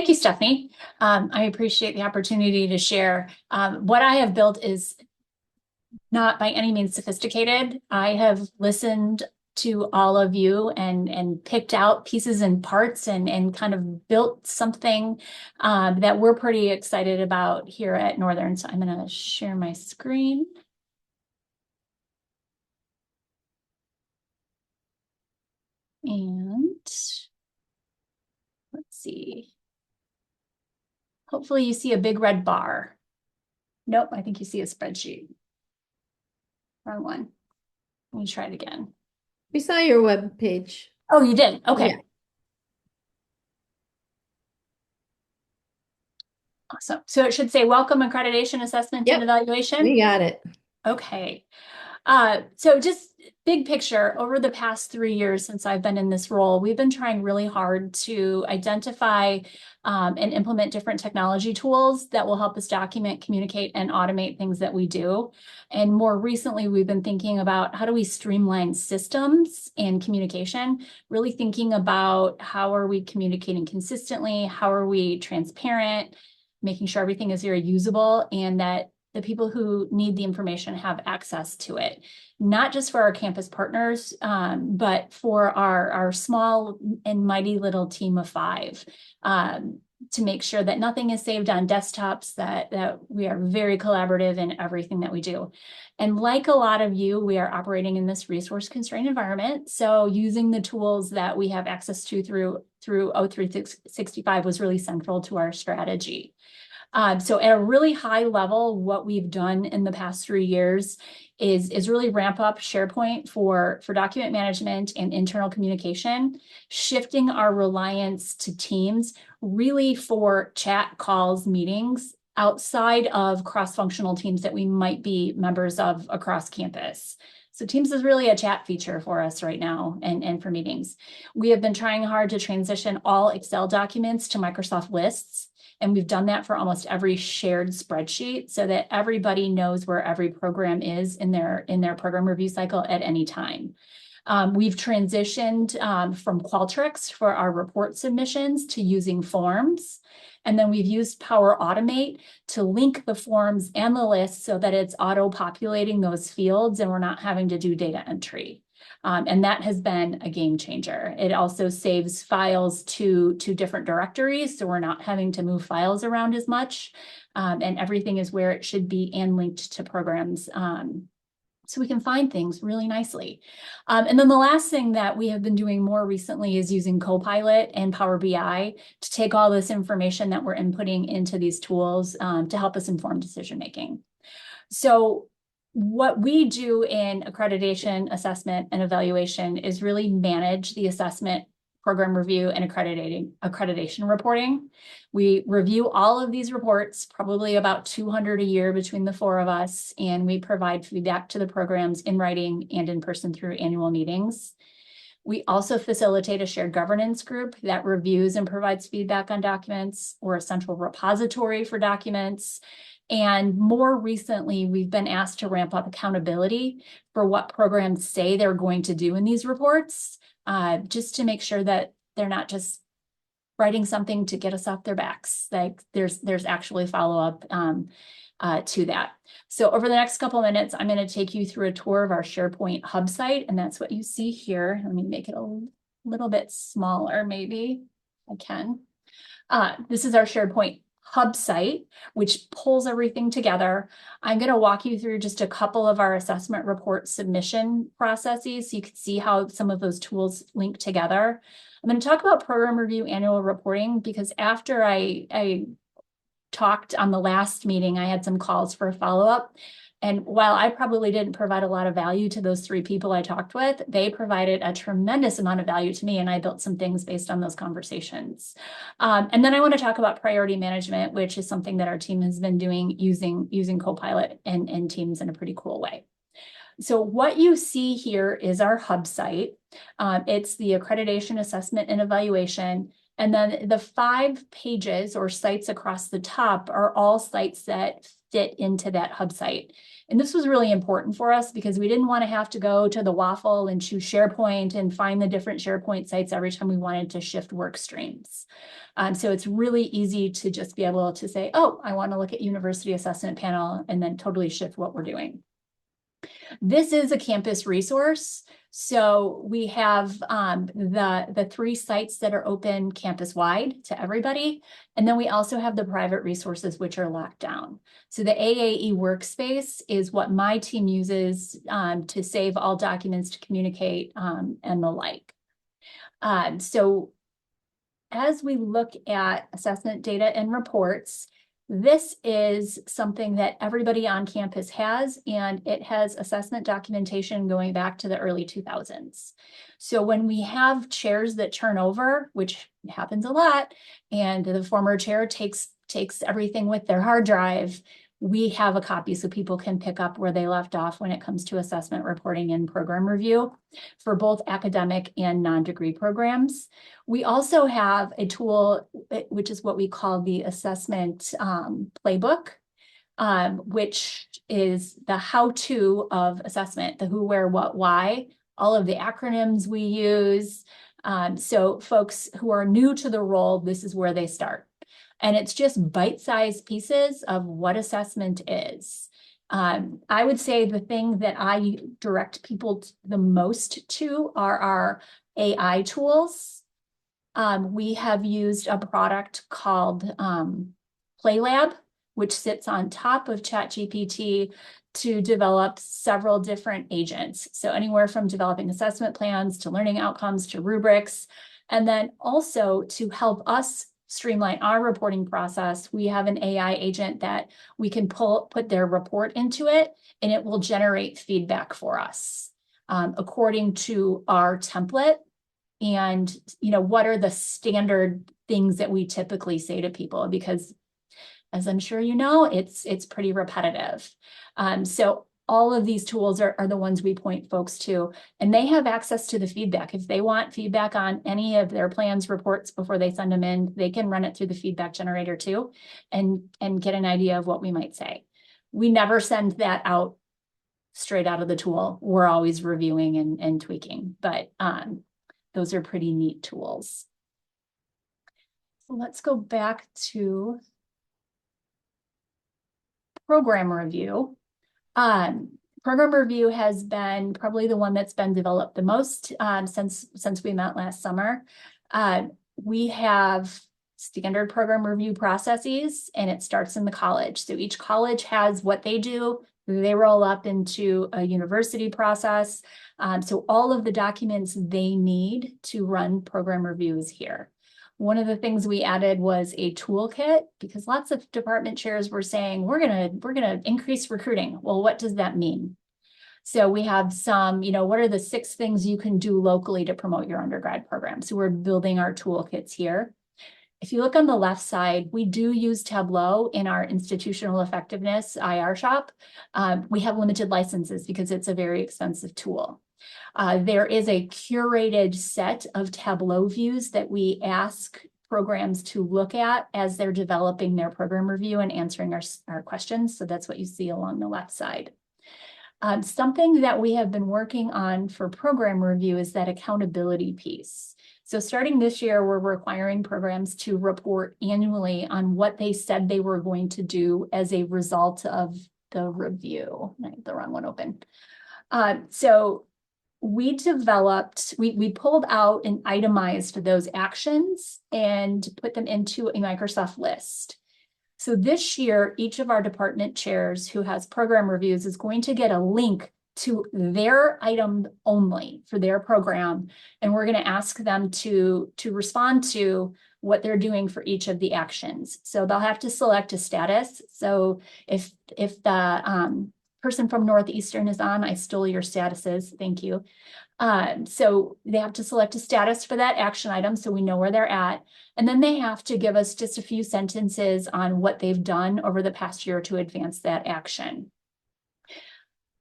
Thank you, Stephanie. I appreciate the opportunity to share. What I have built is not by any means sophisticated. I have listened to all of you and picked out pieces and parts and kind of built something that we're pretty excited about here at Northern. So I'm going to share my screen. And let's see. Hopefully you see a big red bar. Nope, I think you see a spreadsheet. Wrong one. Let me try it again. We saw your web page. Oh, you did? Okay. Yeah. Awesome. So it should say welcome accreditation assessment and Yep, evaluation. we got it. Okay. So just big picture, over the past 3 years since I've been in this role, we've been trying really hard to identify and implement different technology tools that will help us document, communicate, and automate things that we do. And more recently, we've been thinking about how do we streamline systems and communication, really thinking about how are we communicating consistently, how are we transparent, making sure everything is very usable and that the people who need the information have access to it, not just for our campus partners, but for our small and mighty little team of 5, to make sure that nothing is saved on desktops, that we are very collaborative in everything that we do. And like a lot of you, we are operating in this resource constrained environment. So using the tools that we have access to through O365 was really central to our strategy. So at a really high level, what we've done in the past 3 years is really ramp up SharePoint for document management and internal communication, shifting our reliance to Teams really for chat, calls, meetings outside of cross-functional teams that we might be members of across campus. So Teams is really a chat feature for us right now and for meetings. We have been trying hard to transition all Excel documents to Microsoft Lists. And we've done that for almost every shared spreadsheet so that everybody knows where every program is in their program review cycle at any time. We've transitioned from Qualtrics for our report submissions to using forms. And then we've used Power Automate to link the forms and the lists so that it's auto-populating those fields and we're not having to do data entry. And that has been a game changer. It also saves files to different directories, so we're not having to move files around as much. And everything is where it should be and linked to programs. So we can find things really nicely. And then the last thing that we have been doing more recently is using Copilot and Power BI to take all this information that we're inputting into these tools to help us inform decision making. So what we do in accreditation, assessment, and evaluation is really manage the assessment, program review, and accreditation reporting. We review all of these reports, probably about 200 a year between the 4 of us, and we provide feedback to the programs in writing and in person through annual meetings. We also facilitate a shared governance group that reviews and provides feedback on documents. We're a central repository for documents. And more recently, we've been asked to ramp up accountability for what programs say they're going to do in these reports, just to make sure that they're not just writing something to get us off their backs. Like there's actually follow-up to that. So over the next couple of minutes, I'm going to take you through a tour of our SharePoint hub site, and that's what you see here. Let me make it a little bit smaller, maybe I can. This is our SharePoint hub site, which pulls everything together. I'm going to walk you through just a couple of our assessment report submission processes so you can see how some of those tools link together. I'm going to talk about program review annual reporting because after I talked on the last meeting, I had some calls for a follow-up. And while I probably didn't provide a lot of value to those 3 people I talked with, they provided a tremendous amount of value to me, and I built some things based on those conversations. And then I want to talk about priority management, which is something that our team has been doing using Copilot and Teams in a pretty cool way. So what you see here is our hub site. It's the accreditation, assessment, and evaluation. And then the 5 pages or sites across the top are all sites that fit into that hub site. And this was really important for us because we didn't want to have to go to the waffle and choose SharePoint and find the different SharePoint sites every time we wanted to shift work streams. So it's really easy to just be able to say, oh, I want to look at University Assessment Panel and then totally shift what we're doing. This is a campus resource. So we have the 3 sites that are open campus-wide to everybody. And then we also have the private resources, which are locked down. So the AAE workspace is what my team uses to save all documents, to communicate, and the like. So as we look at assessment data and reports, this is something that everybody on campus has, and it has assessment documentation going back to the early 2000s. So when we have chairs that turn over, which happens a lot, and the former chair takes everything with their hard drive, we have a copy so people can pick up where they left off when it comes to assessment reporting and program review for both academic and non-degree programs. We also have a tool, which is what we call the assessment playbook, which is the how-to of assessment, the who, where, what, why, all of the acronyms we use. So folks who are new to the role, this is where they start. And it's just bite-sized pieces of what assessment is. I would say the thing that I direct people the most to are our AI tools. We have used a product called PlayLab, which sits on top of ChatGPT to develop several different agents. So anywhere from developing assessment plans to learning outcomes to rubrics, and then also to help us streamline our reporting process, we have an AI agent that we can put their report into it, and it will generate feedback for us according to our template. And, what are the standard things that we typically say to people? Because as I'm sure you know, it's pretty repetitive. So all of these tools are the ones we point folks to, and they have access to the feedback. If they want feedback on any of their plans, reports before they send them in, they can run it through the feedback generator too, and get an idea of what we might say. We never send that out straight out of the tool. We're always reviewing and tweaking, but those are pretty neat tools. So let's go back to program review. Program review has been probably the one that's been developed the most since we met last summer. We have standard program review processes, and it starts in the college. So each college has what they do. They roll up into a university process. So all of the documents they need to run program review is here. One of the things we added was a toolkit, because lots of department chairs were saying, we're gonna increase recruiting. Well, what does that mean? So we have some, what are the 6 things you can do locally to promote your undergrad program? So we're building our toolkits here. If you look on the left side, we do use Tableau in our institutional effectiveness IR shop. We have limited licenses because it's a very expensive tool. There is a curated set of Tableau views that we ask programs to look at as they're developing their program review and answering our questions. So that's what you see along the left side. Something that we have been working on for program review is that accountability piece. So starting this year, we're requiring programs to report annually on what they said they were going to do as a result of the review. I have the wrong one open. So we pulled out and itemized those actions and put them into a Microsoft list. So this year, each of our department chairs who has program reviews is going to get a link to their item only for their program. And we're going to ask them to respond to what they're doing for each of the actions. So they'll have to select a status. So if the person from Northeastern is on, I stole your statuses, thank you. So they have to select a status for that action item so we know where they're at. And then they have to give us just a few sentences on what they've done over the past year to advance that action.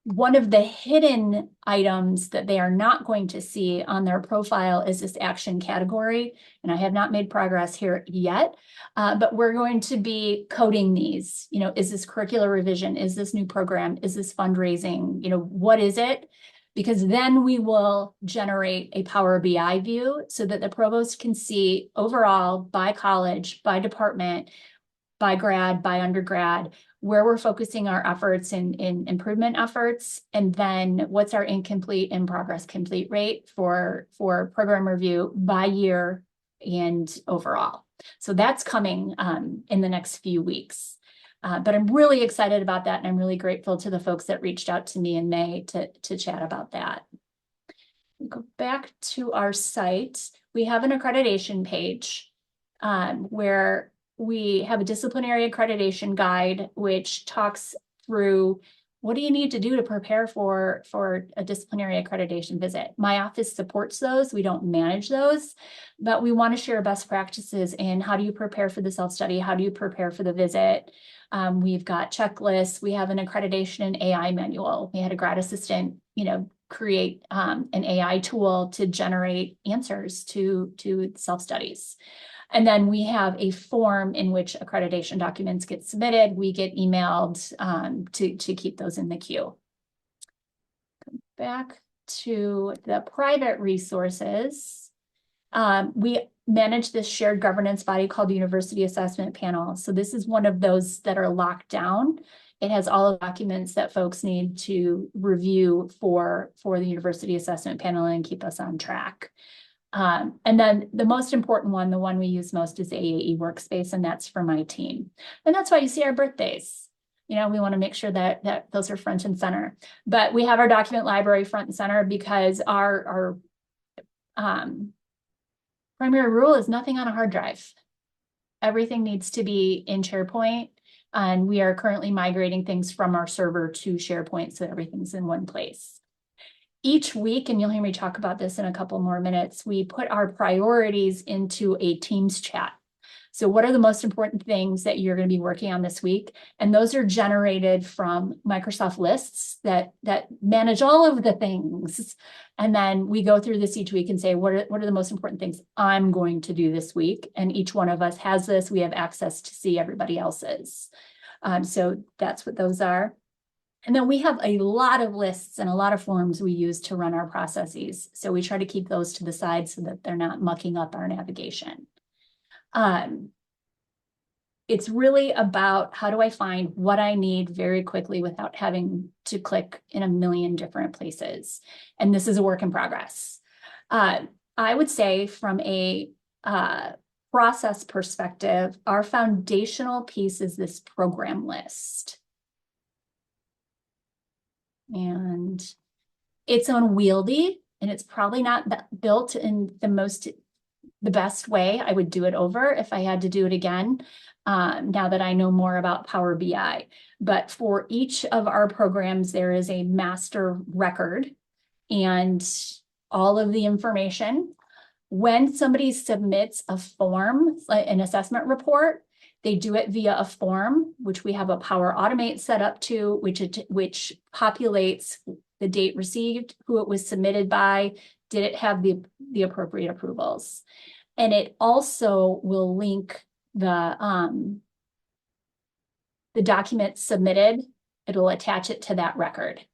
One of the hidden items that they are not going to see on their profile is this action category. And I have not made progress here yet, but we're going to be coding these. Is this curricular revision? Is this new program? Is this fundraising? What is it? Because then we will generate a Power BI view so that the provost can see overall by college, by department, by grad, by undergrad, where we're focusing our efforts in improvement efforts, and then what's our incomplete and progress complete rate for program review by year and overall. So that's coming in the next few weeks. But I'm really excited about that, and I'm really grateful to the folks that reached out to me in May to chat about that. Go back to our site. We have an accreditation page where we have a disciplinary accreditation guide, which talks through what do you need to do to prepare for a disciplinary accreditation visit. My office supports those. We don't manage those, but we want to share best practices in how do you prepare for the self-study? How do you prepare for the visit? We've got checklists. We have an accreditation and AI manual. We had a grad assistant, create an AI tool to generate answers to self-studies. And then we have a form in which accreditation documents get submitted. We get emailed to keep those in the queue. Come back to the private resources. We manage this shared governance body called the University Assessment Panel. So this is one of those that are locked down. It has all the documents that folks need to review for the University Assessment Panel and keep us on track. And then the most important one, the one we use most, is AAE Workspace, and that's for my team. And that's why you see our birthdays. We want to make sure that those are front and center. But we have our document library front and center because our primary rule is nothing on a hard drive. Everything needs to be in SharePoint, and we are currently migrating things from our server to SharePoint so everything's in one place. Each week, and you'll hear me talk about this in a couple more minutes, we put our priorities into a Teams chat. So what are the most important things that you're going to be working on this week? And those are generated from Microsoft lists that manage all of the things. And then we go through this each week and say, what are the most important things I'm going to do this week? And each one of us has this. We have access to see everybody else's. So that's what those are. And then we have a lot of lists and a lot of forms we use to run our processes. So we try to keep those to the side so that they're not mucking up our navigation. It's really about how do I find what I need very quickly without having to click in a million different places. And this is a work in progress. I would say from a process perspective, our foundational piece is this program list. And it's unwieldy, and it's probably not built in the best way. I would do it over if I had to do it again, now that I know more about Power BI. But for each of our programs, there is a master record and all of the information. When somebody submits a form, like an assessment report, they do it via a form, which we have a Power Automate set up to, which populates the date received, who it was submitted by, did it have the appropriate approvals. And it also will link the document submitted. It'll attach it to that record.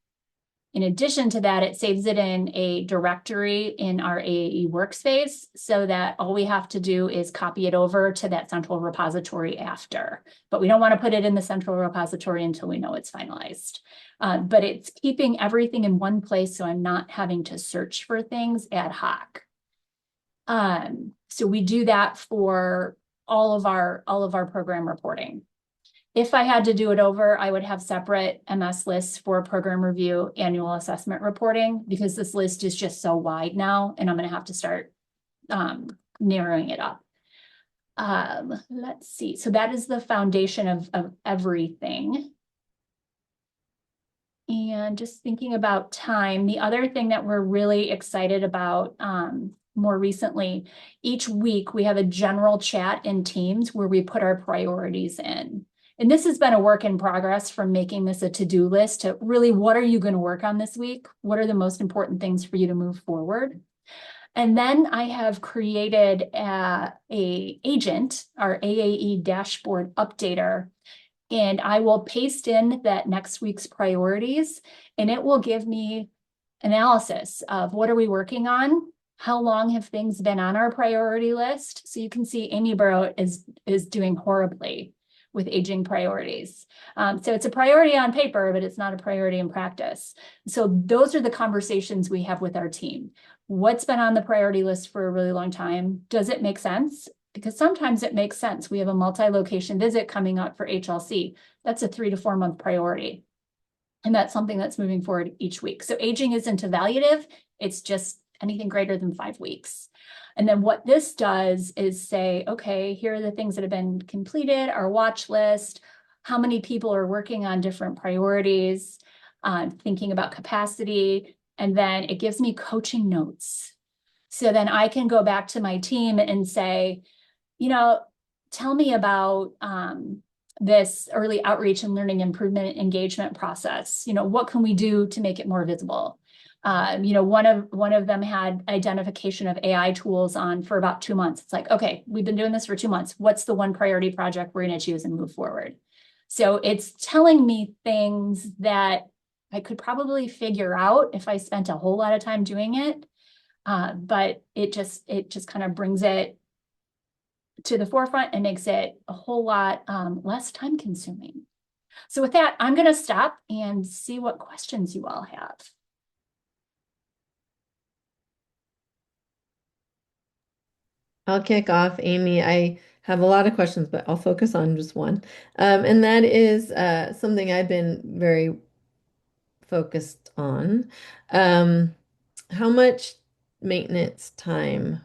In addition to that, it saves it in a directory in our AAE workspace so that all we have to do is copy it over to that central repository after. But we don't want to put it in the central repository until we know it's finalized. But it's keeping everything in one place, so I'm not having to search for things ad hoc. So we do that for all of our program reporting. If I had to do it over, I would have separate MS lists for program review, annual assessment reporting, because this list is just so wide now, and I'm going to have to start narrowing it up. Let's see. So that is the foundation of everything. And just thinking about time, the other thing that we're really excited about more recently, each week we have a general chat in Teams where we put our priorities in. And this has been a work in progress from making this a to-do list to really, what are you going to work on this week? What are the most important things for you to move forward? And then I have created a agent, our AAE dashboard updater, and I will paste in that next week's priorities, and it will give me analysis of what are we working on? How long have things been on our priority list? So you can see Amy Buhrow is doing horribly with aging priorities. So it's a priority on paper, but it's not a priority in practice. So those are the conversations we have with our team. What's been on the priority list for a really long time? Does it make sense? Because sometimes it makes sense. We have a multi-location visit coming up for HLC. That's a 3 to 4 month priority. And that's something that's moving forward each week. So aging isn't evaluative. It's just anything greater than 5 weeks. And then what this does is say, okay, here are the things that have been completed, our watch list, how many people are working on different priorities, thinking about capacity, and then it gives me coaching notes. So then I can go back to my team and say, tell me about this early outreach and learning improvement engagement process. What can we do to make it more visible? One of them had identification of AI tools on for about 2 months. It's like, okay, we've been doing this for 2 months. What's the one priority project we're going to choose and move forward? So it's telling me things that I could probably figure out if I spent a whole lot of time doing it. But it just kind of brings it to the forefront and makes it a whole lot less time consuming. So with that, I'm going to stop and see what questions you all have. I'll kick off, Amy. I have a lot of questions, but I'll focus on just one. And that is something I've been very focused on. Um, how much maintenance time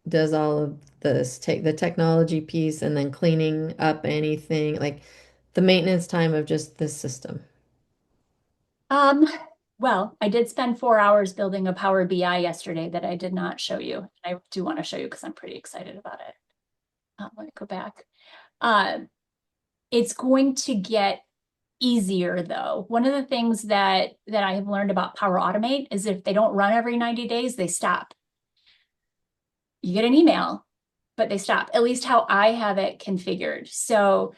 does all of this take, the technology piece and then cleaning up anything, like the maintenance time of just this system? Um, well, I did spend 4 hours building a Power BI yesterday that I did not show you. I do want to show you because I'm pretty excited about it. Let me go back. It's going to get easier though. One of the things that I have learned about Power Automate is if they don't run every 90 days, they stop. You get an email, but they stop, at least how I have it configured. So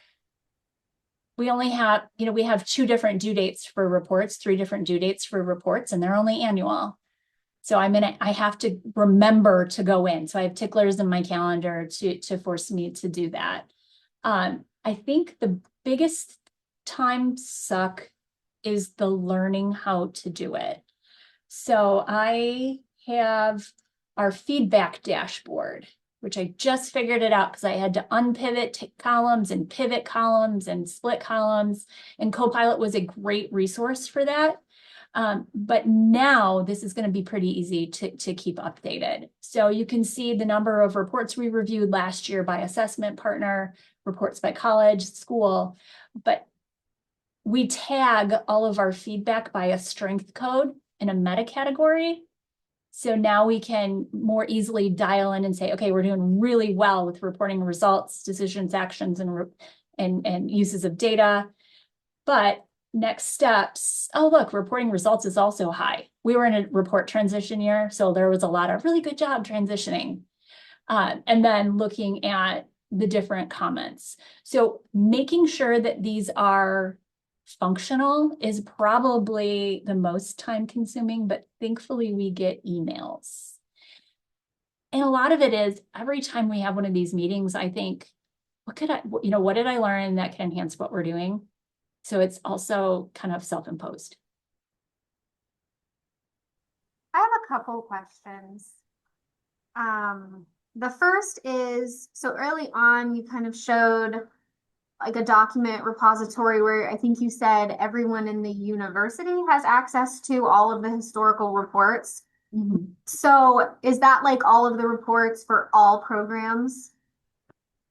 we only have, we have 2 different due dates for reports, 3 different due dates for reports, and they're only annual. So I have to remember to go in. So I have ticklers in my calendar to force me to do that. I think the biggest time suck is the learning how to do it. So I have our feedback dashboard, which I just figured it out because I had to unpivot columns and pivot columns and split columns, and Copilot was a great resource for that. But now this is going to be pretty easy to keep updated. So you can see the number of reports we reviewed last year by assessment partner, reports by college, school, but we tag all of our feedback by a strength code in a meta category. So now we can more easily dial in and say, okay, we're doing really well with reporting results, decisions, actions, and uses of data. But next steps, oh, look, reporting results is also high. We were in a report transition year, so there was a lot of really good job transitioning. And then looking at the different comments. So making sure that these are functional is probably the most time consuming, but thankfully we get emails. And a lot of it is every time we have one of these meetings, I think, what did I learn that can enhance what we're doing? So it's also kind of self-imposed. I have a couple questions. The first is, so early on, you kind of showed like a document repository where I think you said everyone in the university has access to all of the historical reports. Mm-hmm. So is that like all of the reports for all programs?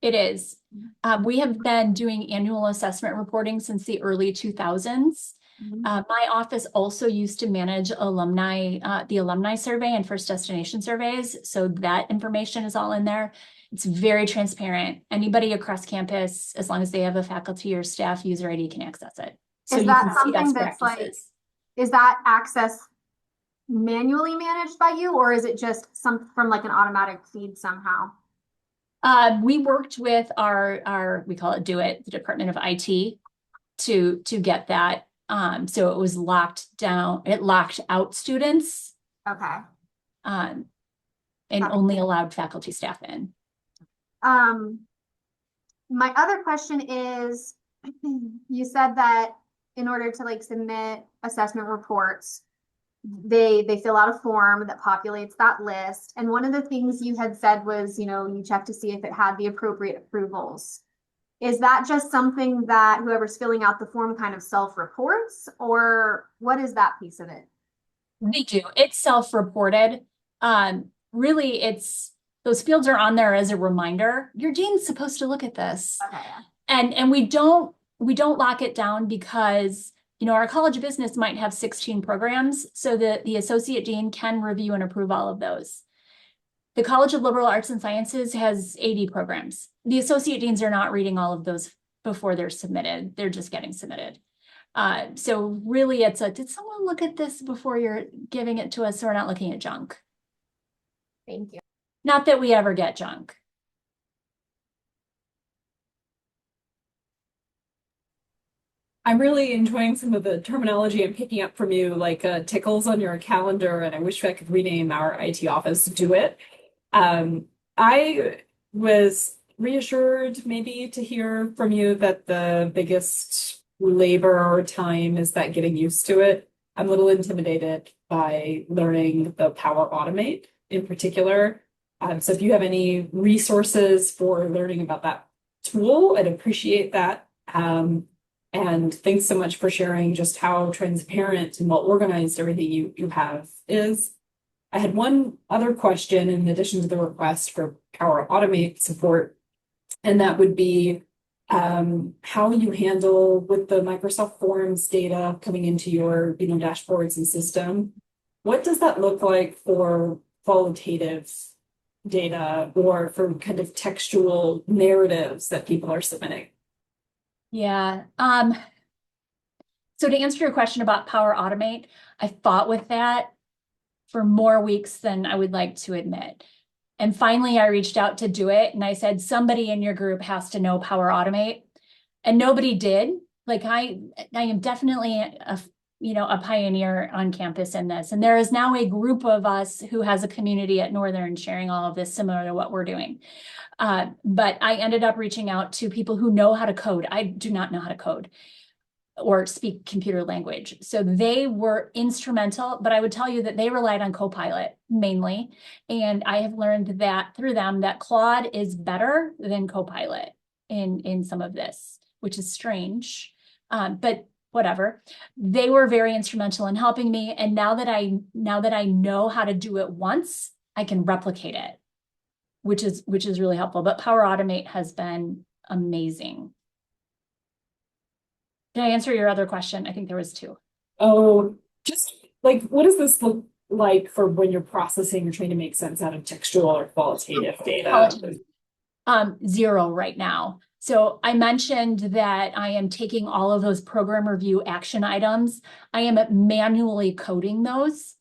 It is. We have been doing annual assessment reporting since the early 2000s. My office also used to manage the alumni survey and first destination surveys. So that information is all in there. It's very transparent. Anybody across campus, as long as they have a faculty or staff user ID, can access it. So Is you that can see something best that's like, practices. is that access manually managed by you, or is it just some from like an automatic feed somehow? We worked with we call it Do It, the Department of IT, to get that. So it was locked down. It locked out students, Okay. and That only allowed faculty staff in. My other question is, you said that in order to like submit assessment reports, they fill out a form that populates that list. And one of the things you had said was, you check to see if it had the appropriate approvals. Is that just something that whoever's filling out the form kind of self-reports, or what is that piece of it? They do. It's self-reported. Really, those fields are on there as a reminder. Your dean's supposed to look at this. Okay. And we don't lock it down because, our College of Business might have 16 programs, so that the associate dean can review and approve all of those. The College of Liberal Arts and Sciences has 80 programs. The associate deans are not reading all of those before they're submitted. They're just getting submitted. So really did someone look at this before you're giving it to us so we're not looking at junk? Thank you. Not that we ever get junk. I'm really enjoying some of the terminology I'm picking up from you, like tickles on your calendar, and I wish I could rename our IT office Do It. I was reassured maybe to hear from you that the biggest labor or time is that getting used to it. I'm a little intimidated by learning the Power Automate in particular. So if you have any resources for learning about that tool, I'd appreciate that. And thanks so much for sharing just how transparent and well organized everything you have is. I had one other question in addition to the request for Power Automate support, and that would be how you handle with the Microsoft Forms data coming into your dashboards and system. What does that look like for qualitative data or for kind of textual narratives that people are submitting? Yeah. So to answer your question about Power Automate, I fought with that for more weeks than I would like to admit. And finally, I reached out to Do It, and I said, somebody in your group has to know Power Automate. And nobody did. Like I am definitely a pioneer on campus in this. And there is now a group of us who has a community at Northern sharing all of this similar to what we're doing. But I ended up reaching out to people who know how to code. I do not know how to code or speak computer language. So they were instrumental, but I would tell you that they relied on Copilot mainly. And I have learned that through them that Claude is better than Copilot in some of this, which is strange. But whatever. They were very instrumental in helping me. And now that I know how to do it once, I can replicate it, which is really helpful. But Power Automate has been amazing. Did I answer your other question? I think there was two. Oh, just like, what does this look like for when you're processing or trying to make sense out of textual or qualitative data? Zero right now. So I mentioned that I am taking all of those program review action items. I am manually coding those.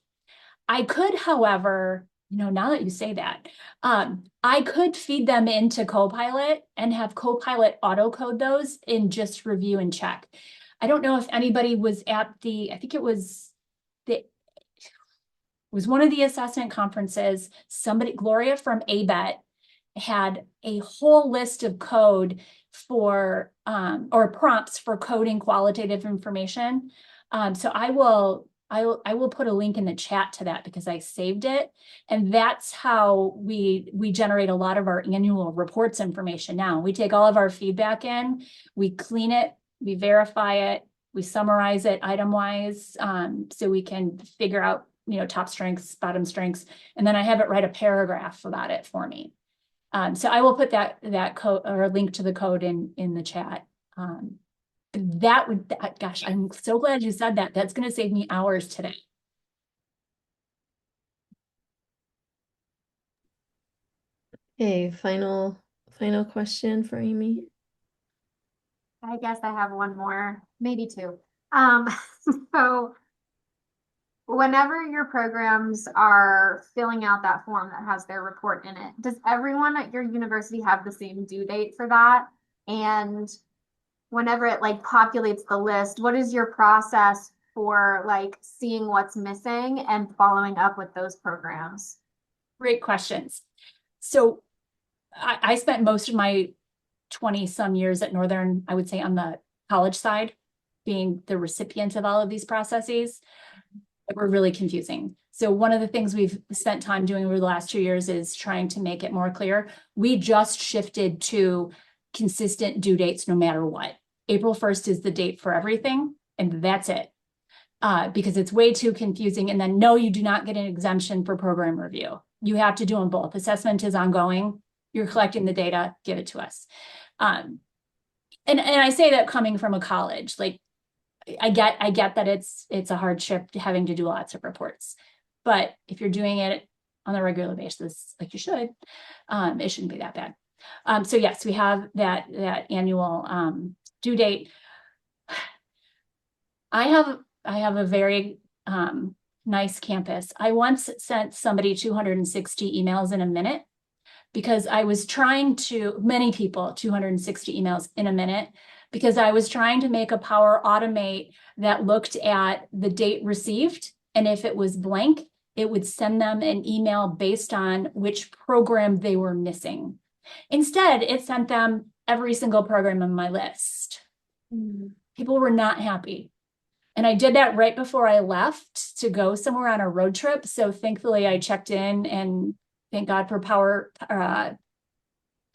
I could, however, now that you say that, I could feed them into Copilot and have Copilot auto-code those in just review and check. I don't know if anybody was at I think it was one of the assessment conferences. Gloria from ABET had a whole list of code for, or prompts for coding qualitative information. So I will put a link in the chat to that because I saved it. And that's how we generate a lot of our annual reports information now. We take all of our feedback in, we clean it, we verify it, we summarize it item-wise, so we can figure out, top strengths, bottom strengths, and then I have it write a paragraph about it for me. So I will put that code or a link to the code in the chat. Gosh, I'm so glad you said that. That's going to save me hours today. Okay, final question for Amy. I guess I have one more, maybe two. Um, so whenever your programs are filling out that form that has their report in it, does everyone at your university have the same due date for that? And whenever it like populates the list, what is your process for like seeing what's missing and following up with those programs? Great questions. So I spent most of my 20 some years at Northern, I would say on the college side, being the recipient of all of these processes that were really confusing. So one of the things we've spent time doing over the last 2 years is trying to make it more clear. We just shifted to consistent due dates no matter what. April 1st is the date for everything, and that's it. Because it's way too confusing. And then no, you do not get an exemption for program review. You have to do them both. Assessment is ongoing. You're collecting the data, give it to us. And I say that coming from a college, like I get that it's a hardship having to do lots of reports. But if you're doing it on a regular basis, like you should, it shouldn't be that bad. So yes, we have that annual due date. I have a very nice campus. I once sent somebody 260 emails in a minute because I was trying to, many people, 260 emails in a minute, because I was trying to make a Power Automate that looked at the date received. And if it was blank, it would send them an email based on which program they were missing. Instead, it sent them every single program on my list. People were not happy. And I did that right before I left to go somewhere on a road trip. So thankfully I checked in, and thank God for power.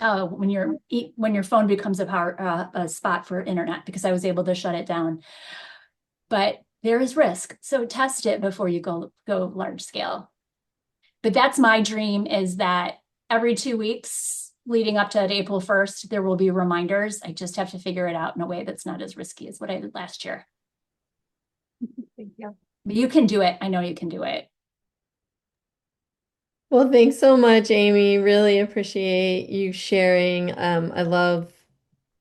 When your phone becomes a spot for internet, because I was able to shut it down. But there is risk. So test it before you go large scale. But that's my dream, is that every 2 weeks leading up to April 1st, there will be reminders. I just have to figure it out in a way that's not as risky as what I did last year. Thank you. But you can do it. I know you can do it. Well, thanks so much, Amy. Really appreciate you sharing. I love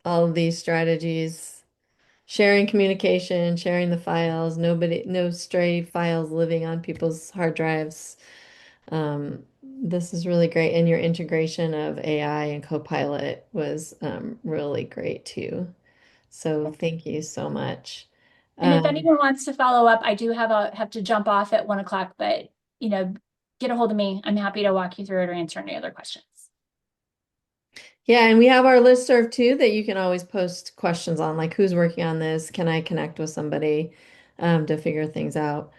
all of these strategies. Sharing communication, sharing the files, no stray files living on people's hard drives. This is really great. And your integration of AI and Copilot was really great too. So thank you so much. And if Um, anyone wants to follow up, I do have to jump off at 1 o'clock, but get a hold of me. I'm happy to walk you through it or answer any other questions. yeah, and we have our listserv too that you can always post questions on, like who's working on this? Can I connect with somebody to figure things out?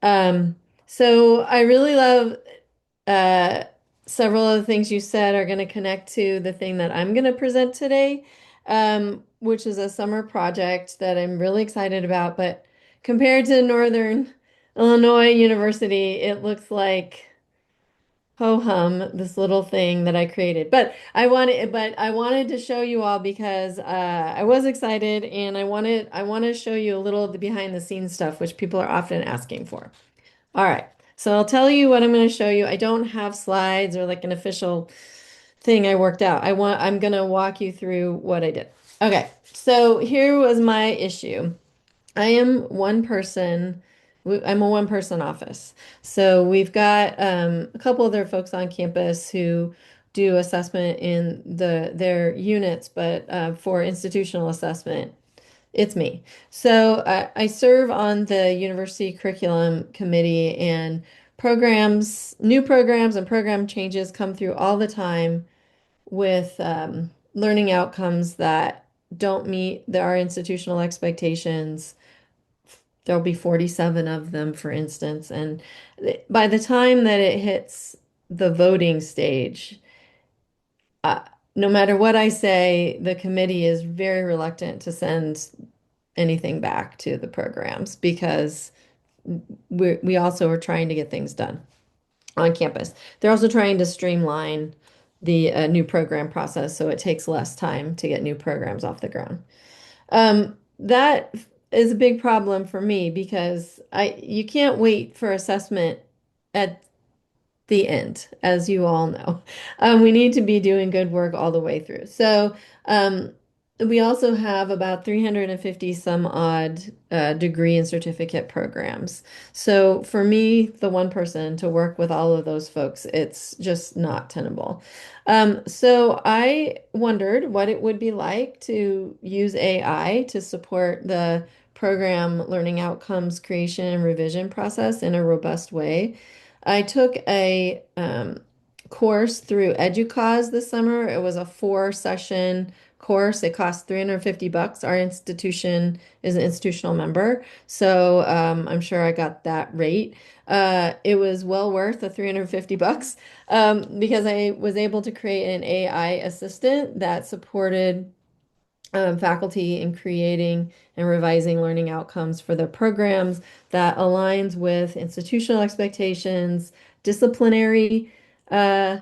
Um, so I really love uh, several of the things you said are going to connect to the thing that I'm going to present today, which is a summer project that I'm really excited about. But compared to Northern Illinois University, it looks like ho hum, this little thing that I created. But I wanted to show you all because I was excited, and I want to show you a little of the behind the scenes stuff, which people are often asking for. All right. So I'll tell you what I'm going to show you. I don't have slides or like an official thing I worked out. I'm going to walk you through what I did. Okay. So here was my issue. I am one person. I'm a one person office. So we've got a couple other folks on campus who do assessment in their units, but for institutional assessment, it's me. So I serve on the university curriculum committee, and new programs and program changes come through all the time with learning outcomes that don't meet our institutional expectations. There'll be 47 of them, for instance. And by the time that it hits the voting stage, uh, no matter what I say, the committee is very reluctant to send anything back to the programs because we also are trying to get things done on campus. They're also trying to streamline the new program process so it takes less time to get new programs off the ground. That is a big problem for me because you can't wait for assessment at the end, as you all know. We need to be doing good work all the way through. So, um, we also have about 350 some odd degree and certificate programs. So, for me, the one person to work with all of those folks, it's just not tenable. So, I wondered what it would be like to use AI to support the program learning outcomes creation and revision process in a robust way. I took a course through EduCause this summer. It was a 4 session course. It cost $350. Our institution is an institutional member, so I'm sure I got that rate. It was well worth the $350 because I was able to create an AI assistant that supported faculty in creating and revising learning outcomes for their programs that aligns with institutional expectations, disciplinary uh,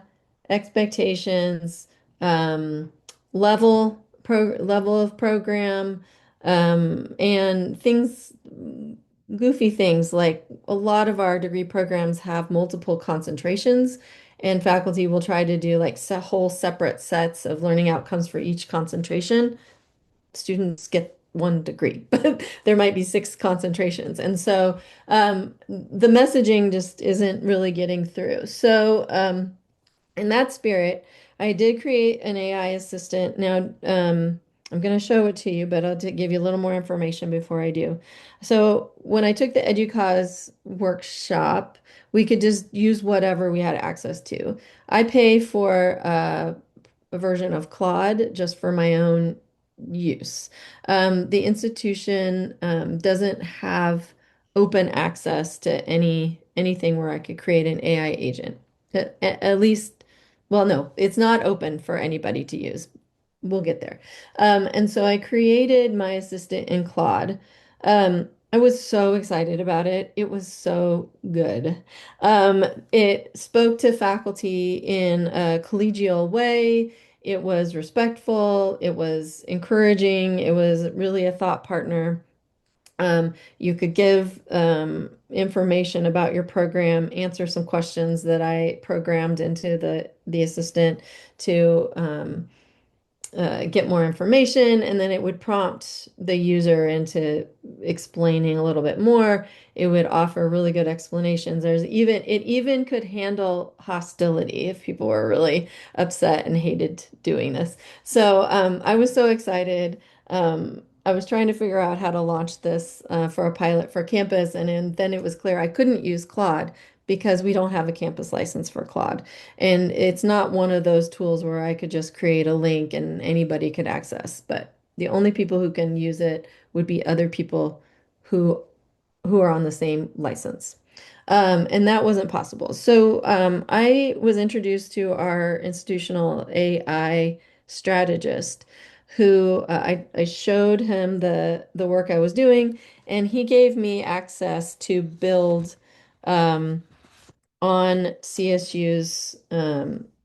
expectations, um, level of program, and things, goofy things like a lot of our degree programs have multiple concentrations. And faculty will try to do like whole separate sets of learning outcomes for each concentration. Students get 1 degree, but there might be 6 concentrations. And so the messaging just isn't really getting through. So in that spirit, I did create an AI assistant. Now, I'm going to show it to you, but I'll give you a little more information before I do. So when I took the EduCause workshop, we could just use whatever we had access to. I pay for a version of Claude just for my own use. The institution doesn't have open access to anything where I could create an AI agent. At least, well, no, it's not open for anybody to use. We'll get there. And so I created my assistant in Claude. I was so excited about it. It was so good. It spoke to faculty in a collegial way. It was respectful. It was encouraging. It was really a thought partner. You could give information about your program, answer some questions that I programmed into the assistant to get more information, and then it would prompt the user into explaining a little bit more. It would offer really good explanations. It even could handle hostility if people were really upset and hated doing this. So I was so excited. I was trying to figure out how to launch this for a pilot for campus, and then it was clear I couldn't use Claude because we don't have a campus license for Claude. And it's not one of those tools where I could just create a link and anybody could access, but the only people who can use it would be other people who who are on the same license. And that wasn't possible. So I was introduced to our institutional AI strategist who I showed him the work I was doing, and he gave me access to build on CSU's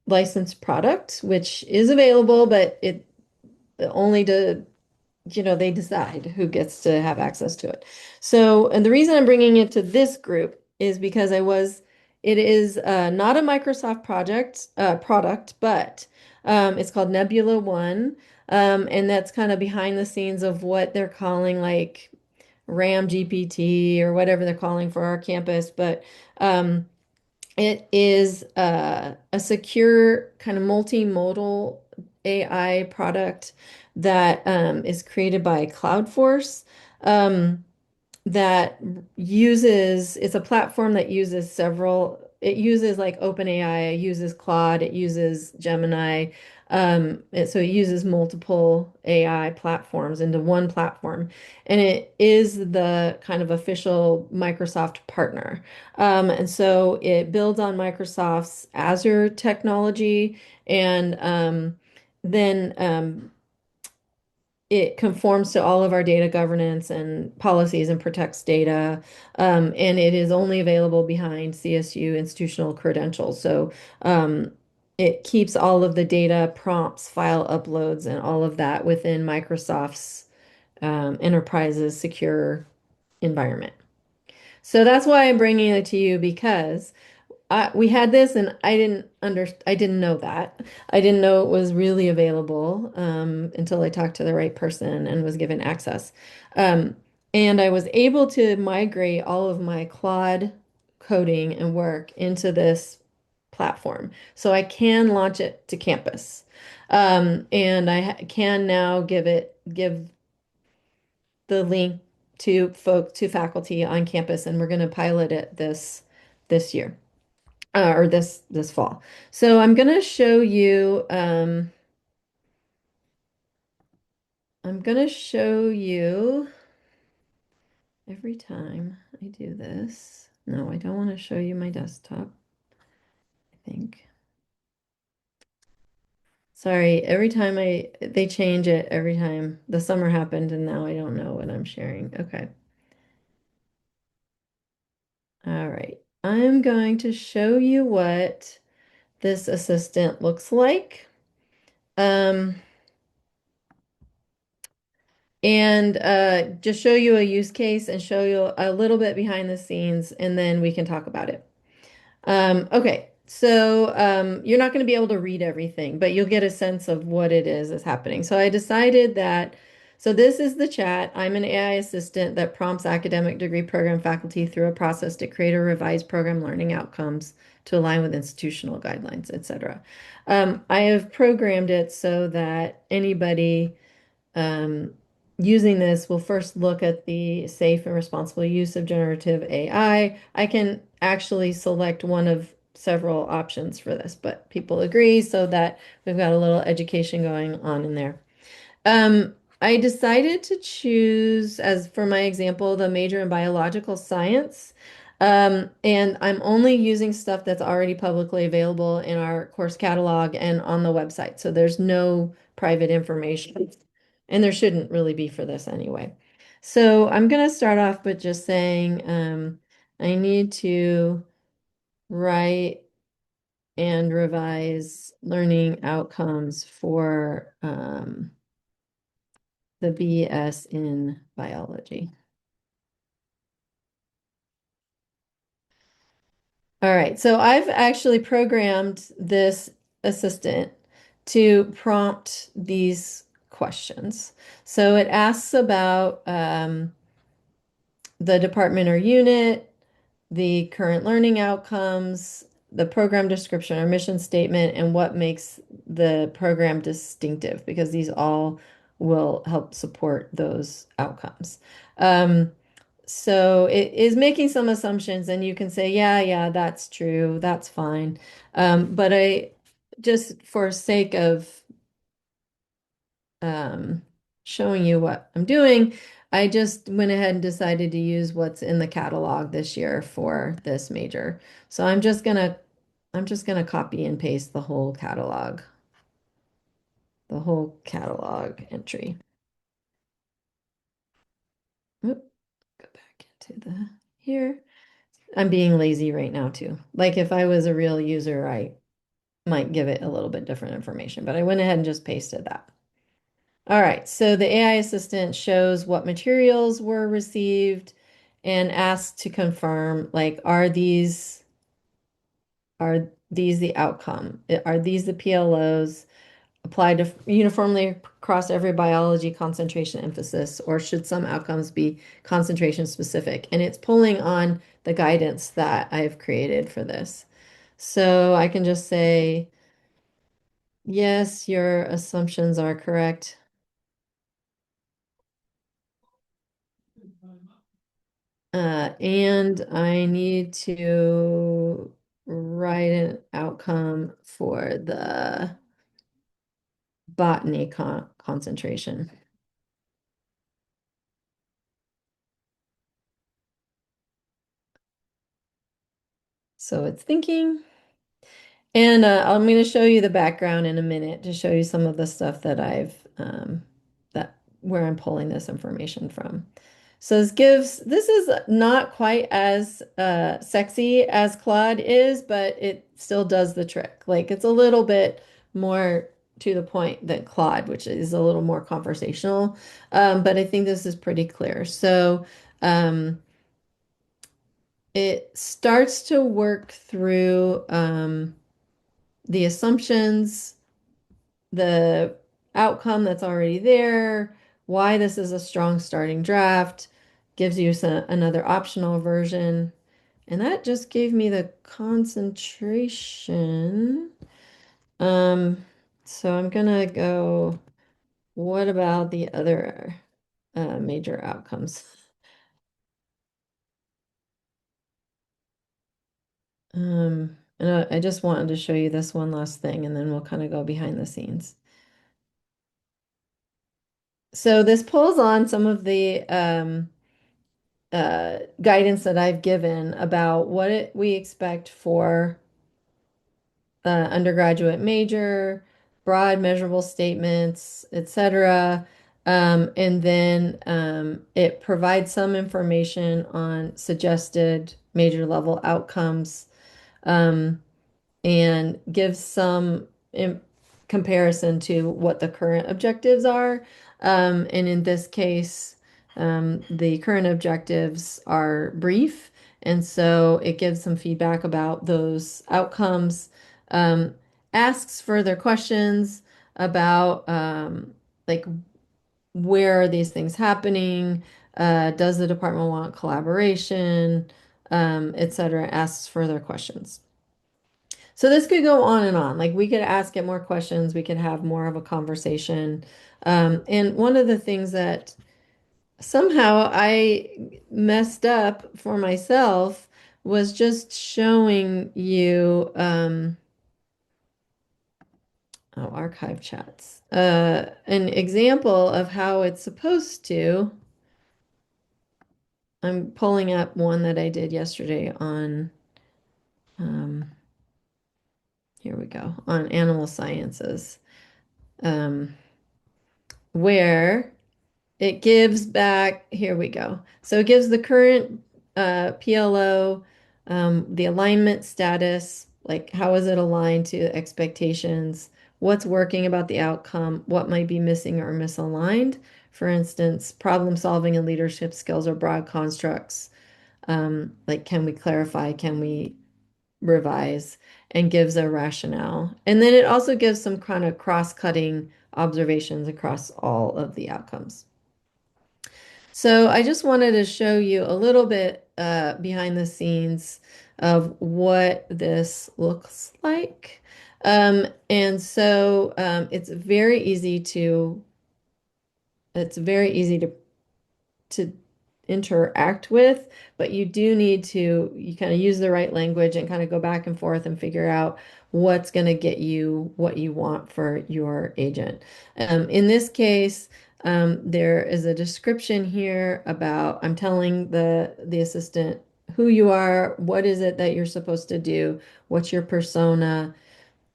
licensed product, which is available, but it only to, they decide who gets to have access to it. So, and the reason I'm bringing it to this group is because it is not a Microsoft product, but it's called Nebula One. And that's kind of behind the scenes of what they're calling like RAM GPT or whatever they're calling for our campus. But it is a secure kind of multimodal AI product that is created by Cloudforce. Um, that it's a platform that uses it uses like OpenAI, it uses Claude, it uses Gemini. So it uses multiple AI platforms into one platform. And it is the kind of official Microsoft partner. And so it builds on Microsoft's Azure technology, and then it conforms to all of our data governance and policies and protects data. And it is only available behind CSU institutional credentials. So it keeps all of the data, prompts, file uploads, and all of that within Microsoft's enterprise's secure environment. So that's why I'm bringing it to you, because we had this and I didn't know that. I didn't know it was really available until I talked to the right person and was given access. Um, and I was able to migrate all of my Claude coding and work into this platform. So I can launch it to campus. And can now give the link to faculty on campus, and we're going to pilot it this year or this fall. So I'm gonna show you every time I do this. No, I don't want to show you my desktop, I think. Sorry, every time they change it every time. The summer happened and now I don't know what I'm sharing. Okay. All right. I'm going to show you what this assistant looks like. Um, and just show you a use case and show you a little bit behind the scenes, and then we can talk about it. Okay, so you're not going to be able to read everything, but you'll get a sense of what it is happening. So I decided that, so this is the chat. I'm an AI assistant that prompts academic degree program faculty through a process to create or revise program learning outcomes to align with institutional guidelines, etc. I have programmed it so that anybody um, using this, we'll first look at the safe and responsible use of generative AI. I can actually select one of several options for this, but people agree so that we've got a little education going on in there. I decided to choose, as for my example, the major in biological science. And I'm only using stuff that's already publicly available in our course catalog and on the website. So there's no private information. And there shouldn't really be for this anyway. So I'm going to start off with just saying I need to write and revise learning outcomes for the BS in biology. All right, so I've actually programmed this assistant to prompt these questions. So it asks about the department or unit, the current learning outcomes, the program description or mission statement, and what makes the program distinctive, because these all will help support those outcomes. So it is making some assumptions, and you can say, yeah, that's true, that's fine. But I just for sake of um, showing you what I'm doing, I just went ahead and decided to use what's in the catalog this year for this major. So I'm just gonna copy and paste the whole catalog entry. Oop, go back into the here. I'm being lazy right now too. Like if I was a real user, I might give it a little bit different information, but I went ahead and just pasted that. All right, so the AI assistant shows what materials were received and asks to confirm, like, are these the outcome? Are these the PLOs applied to uniformly across every biology concentration emphasis, or should some outcomes be concentration specific? And it's pulling on the guidance that I've created for this. So I can just say, yes, your assumptions are correct. And I need to write an outcome for the botany concentration. So it's thinking. And I'm going to show you the background in a minute to show you some of the stuff that where I'm pulling this information from. So this is not quite as sexy as Claude is, but it still does the trick. Like it's a little bit more to the point than Claude, which is a little more conversational. But I think this is pretty clear. So, it starts to work through the assumptions, the outcome that's already there, why this is a strong starting draft, gives you another optional version. And that just gave me the concentration. Um, so I'm gonna go, what about the other major outcomes? And I just wanted to show you this one last thing, and then we'll kind of go behind the scenes. So this pulls on some of the guidance that I've given about we expect for undergraduate major, broad measurable statements, etc. And then it provides some information on suggested major level outcomes. Um, and gives some comparison to what the current objectives are. And in this case, the current objectives are brief, and so it gives some feedback about those outcomes, um, asks further questions about like where are these things happening? Does the department want collaboration, etc. Asks further questions. So this could go on and on. Like we could ask it more questions, we could have more of a conversation. And one of the things that somehow I messed up for myself was just showing you archive chats. An example of how it's supposed to. I'm pulling up one that I did yesterday on here we go, on animal sciences. Um, where it gives back, here we go. So it gives the current PLO, the alignment status, like how is it aligned to expectations, what's working about the outcome, what might be missing or misaligned. For instance, problem solving and leadership skills are broad constructs. Like, can we clarify? Can we revise? And gives a rationale. And then it also gives some kind of cross-cutting observations across all of the outcomes. So I just wanted to show you a little bit behind the scenes of what this looks like. And so it's very easy to interact with, but you do need to you kind of use the right language and kind of go back and forth and figure out what's going to get you what you want for your agent. In this case, there is a description here about I'm telling the assistant who you are, what is it that you're supposed to do, what's your persona.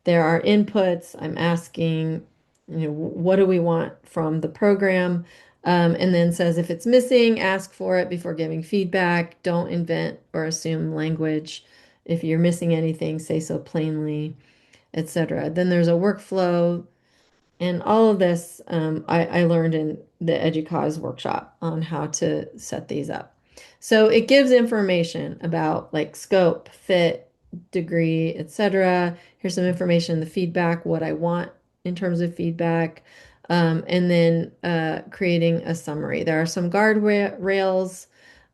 There are inputs. I'm asking, what do we want from the program? And then says if it's missing, ask for it before giving feedback. Don't invent or assume language. If you're missing anything, say so plainly, etc. Then there's a workflow and all of this I learned in the EDUCAUSE workshop on how to set these up. So it gives information about like scope, fit, degree, etc. Here's some information in the feedback, what I want in terms of feedback, and then creating a summary. There are some guardrails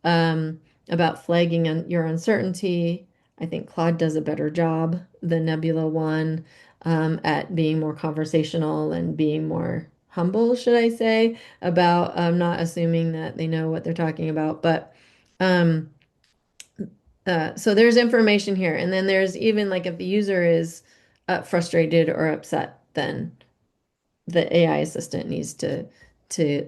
about flagging your uncertainty. I think Claude does a better job than Nebula one at being more conversational and being more humble, should I say, about not assuming that they know what they're talking about. But um, so there's information here. And then there's even like if the user is frustrated or upset, then the AI assistant needs to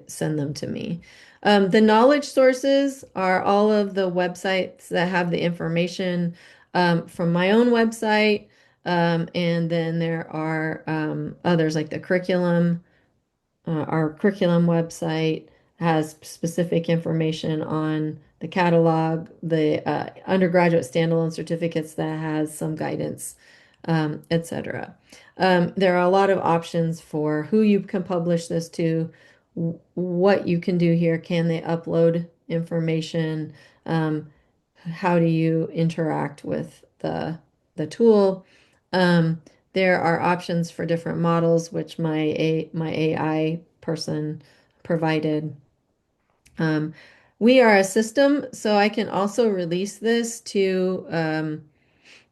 send them to me. The knowledge sources are all of the websites that have the information from my own website. And then there are others like the curriculum. Our curriculum website has specific information on the catalog, the undergraduate standalone certificates that has some guidance, etc. There are a lot of options for who you can publish this to, what you can do here. Can they upload information? Um, how do you interact with the tool. Um, there are options for different models, which my AI person provided. Um, we are a system, so I can also release this to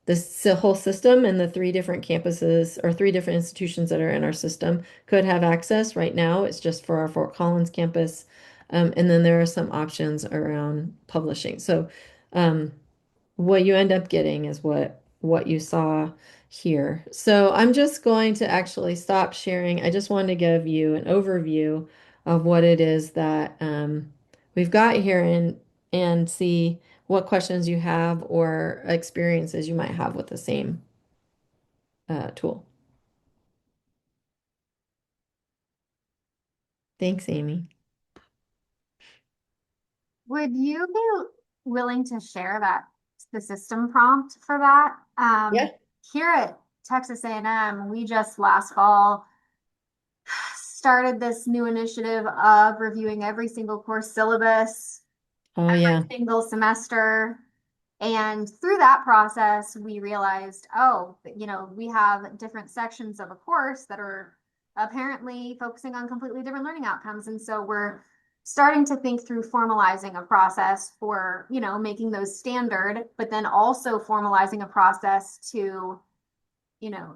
this whole system, and the three different campuses or three different institutions that are in our system could have access. Right now, it's just for our Fort Collins campus. And then there are some options around publishing. So um, what you end up getting is what you saw here. So I'm just going to actually stop sharing. I just wanted to give you an overview of what it is that we've got here and see what questions you have or experiences you might have with the same tool. Thanks, Amy. Would you be willing to share the system prompt for that? Yeah. Here at Texas A&M, we just last fall started this new initiative of reviewing every single course syllabus, Oh, every yeah. single semester. And through that process, we realized, oh, we have different sections of a course that are apparently focusing on completely different learning outcomes. And so we're starting to think through formalizing a process for, making those standard, but then also formalizing a process to,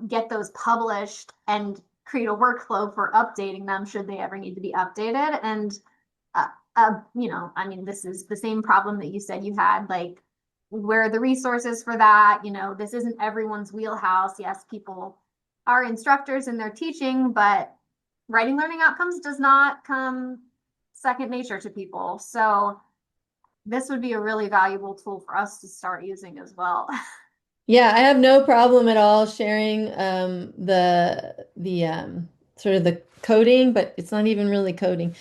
get those published and create a workflow for updating them should they ever need to be updated. And I mean, this is the same problem that you said you had, like, where are the resources for that? This isn't everyone's wheelhouse. Yes, people are instructors and they're teaching, but writing learning outcomes does not come second nature to people. So this would be a really valuable tool for us to start using as well. Yeah, I have no problem at all sharing the sort of the coding, but it's not even really coding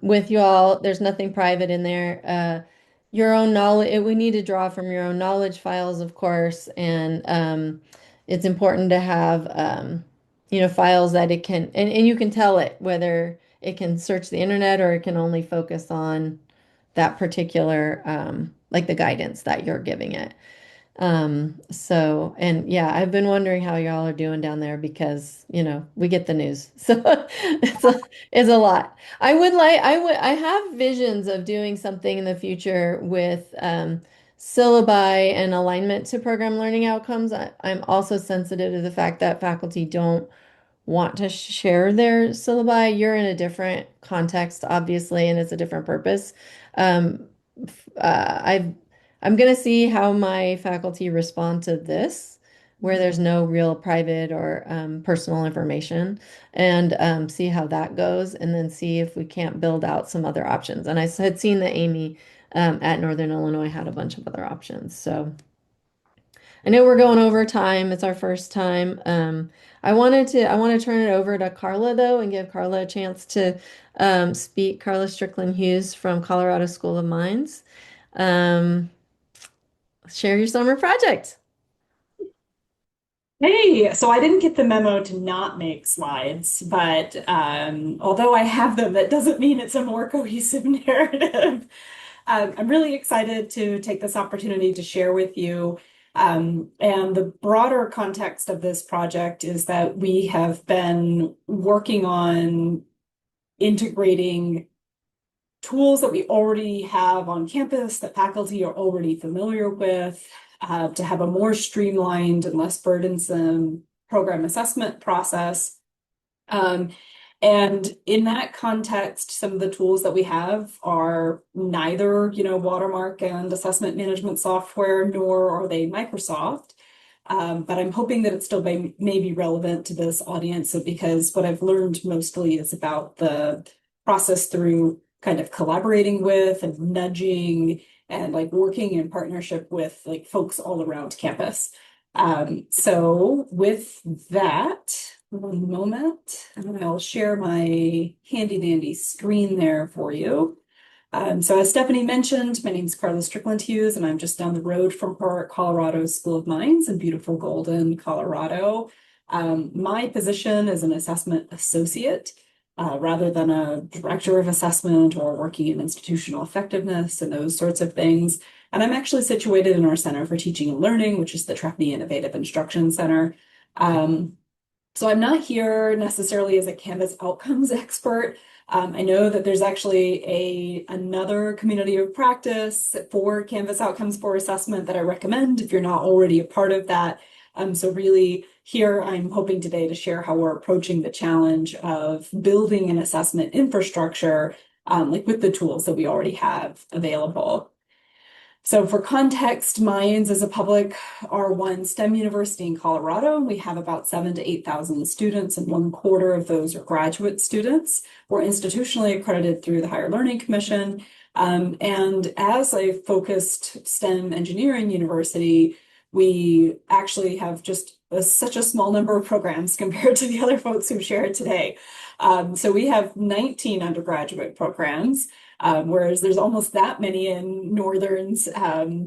with you all. There's nothing private in there. Your own knowledge, we need to draw from your own knowledge files, of course, and it's important to have files that it can and you can tell it whether it can search the internet or it can only focus on that particular like the guidance that you're giving it. So, and yeah, I've been wondering how y'all are doing down there because, we get the news. So it's a lot. I have visions of doing something in the future with syllabi and alignment to program learning outcomes. I'm also sensitive to the fact that faculty don't want to share their syllabi. You're in a different context, obviously, and it's a different purpose. Um, I'm going to see how my faculty respond to this, where there's no real private or personal information, and see how that goes, and then see if we can't build out some other options. And I had seen that Amy at Northern Illinois had a bunch of other options. So I know we're going over time. It's our first time. I want to turn it over to Carla though, and give Carla a chance to speak. Carla Strickland-Hughes from Colorado School of Mines. Um, Share your summer project. Hey, so I didn't get the memo to not make slides, but although I have them, that doesn't mean it's a more cohesive narrative. I'm really excited to take this opportunity to share with you. And the broader context of this project is that we have been working on integrating tools that we already have on campus that faculty are already familiar with, to have a more streamlined and less burdensome program assessment process. And in that context, some of the tools that we have are neither, watermark and assessment management software, nor are they Microsoft. But I'm hoping that it still may be relevant to this audience because what I've learned mostly is about the process through kind of collaborating with and nudging and like working in partnership with like folks all around campus. So with that, one moment, and I'll share my handy dandy screen there for you. So as Stephanie mentioned, my name is Carla Strickland-Hughes, and I'm just down the road from her at Colorado School of Mines in beautiful Golden, Colorado. My position is an assessment associate, rather than a director of assessment or working in institutional effectiveness and those sorts of things. And I'm actually situated in our Center for Teaching and Learning, which is the Trefny Innovative Instruction Center. So I'm not here necessarily as a Canvas outcomes expert. I know that there's actually another community of practice for Canvas outcomes for assessment that I recommend if you're not already a part of that. So really here I'm hoping today to share how we're approaching the challenge of building an assessment infrastructure like with the tools that we already have available. So for context, Mines is a public R1 STEM university in Colorado. We have about 7,000 to 8,000 students, and 1/4 of those are graduate students. We're institutionally accredited through the Higher Learning Commission. And as a focused STEM engineering university, we actually have just such a small number of programs compared to the other folks who've shared today. So we have 19 undergraduate programs. Whereas there's almost that many in Northern's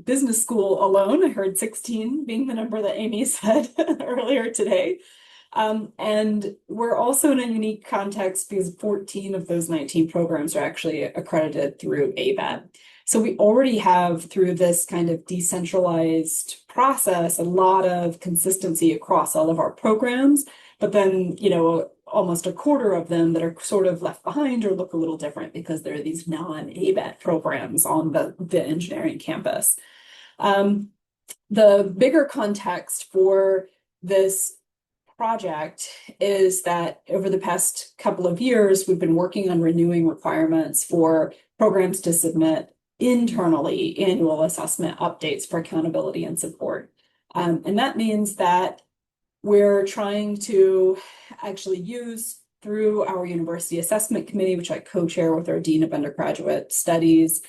business school alone. I heard 16 being the number that Amy said earlier today. And we're also in a unique context because 14 of those 19 programs are actually accredited through ABET. So we already have, through this kind of decentralized process, a lot of consistency across all of our programs. But then, almost 1/4 of them that are sort of left behind or look a little different because there are these non-ABET programs on the engineering campus. The bigger context for this project is that over the past couple of years, we've been working on renewing requirements for programs to submit internally annual assessment updates for accountability and support. And that means that we're trying to actually use through our university assessment committee, which I co-chair with our Dean of Undergraduate Studies,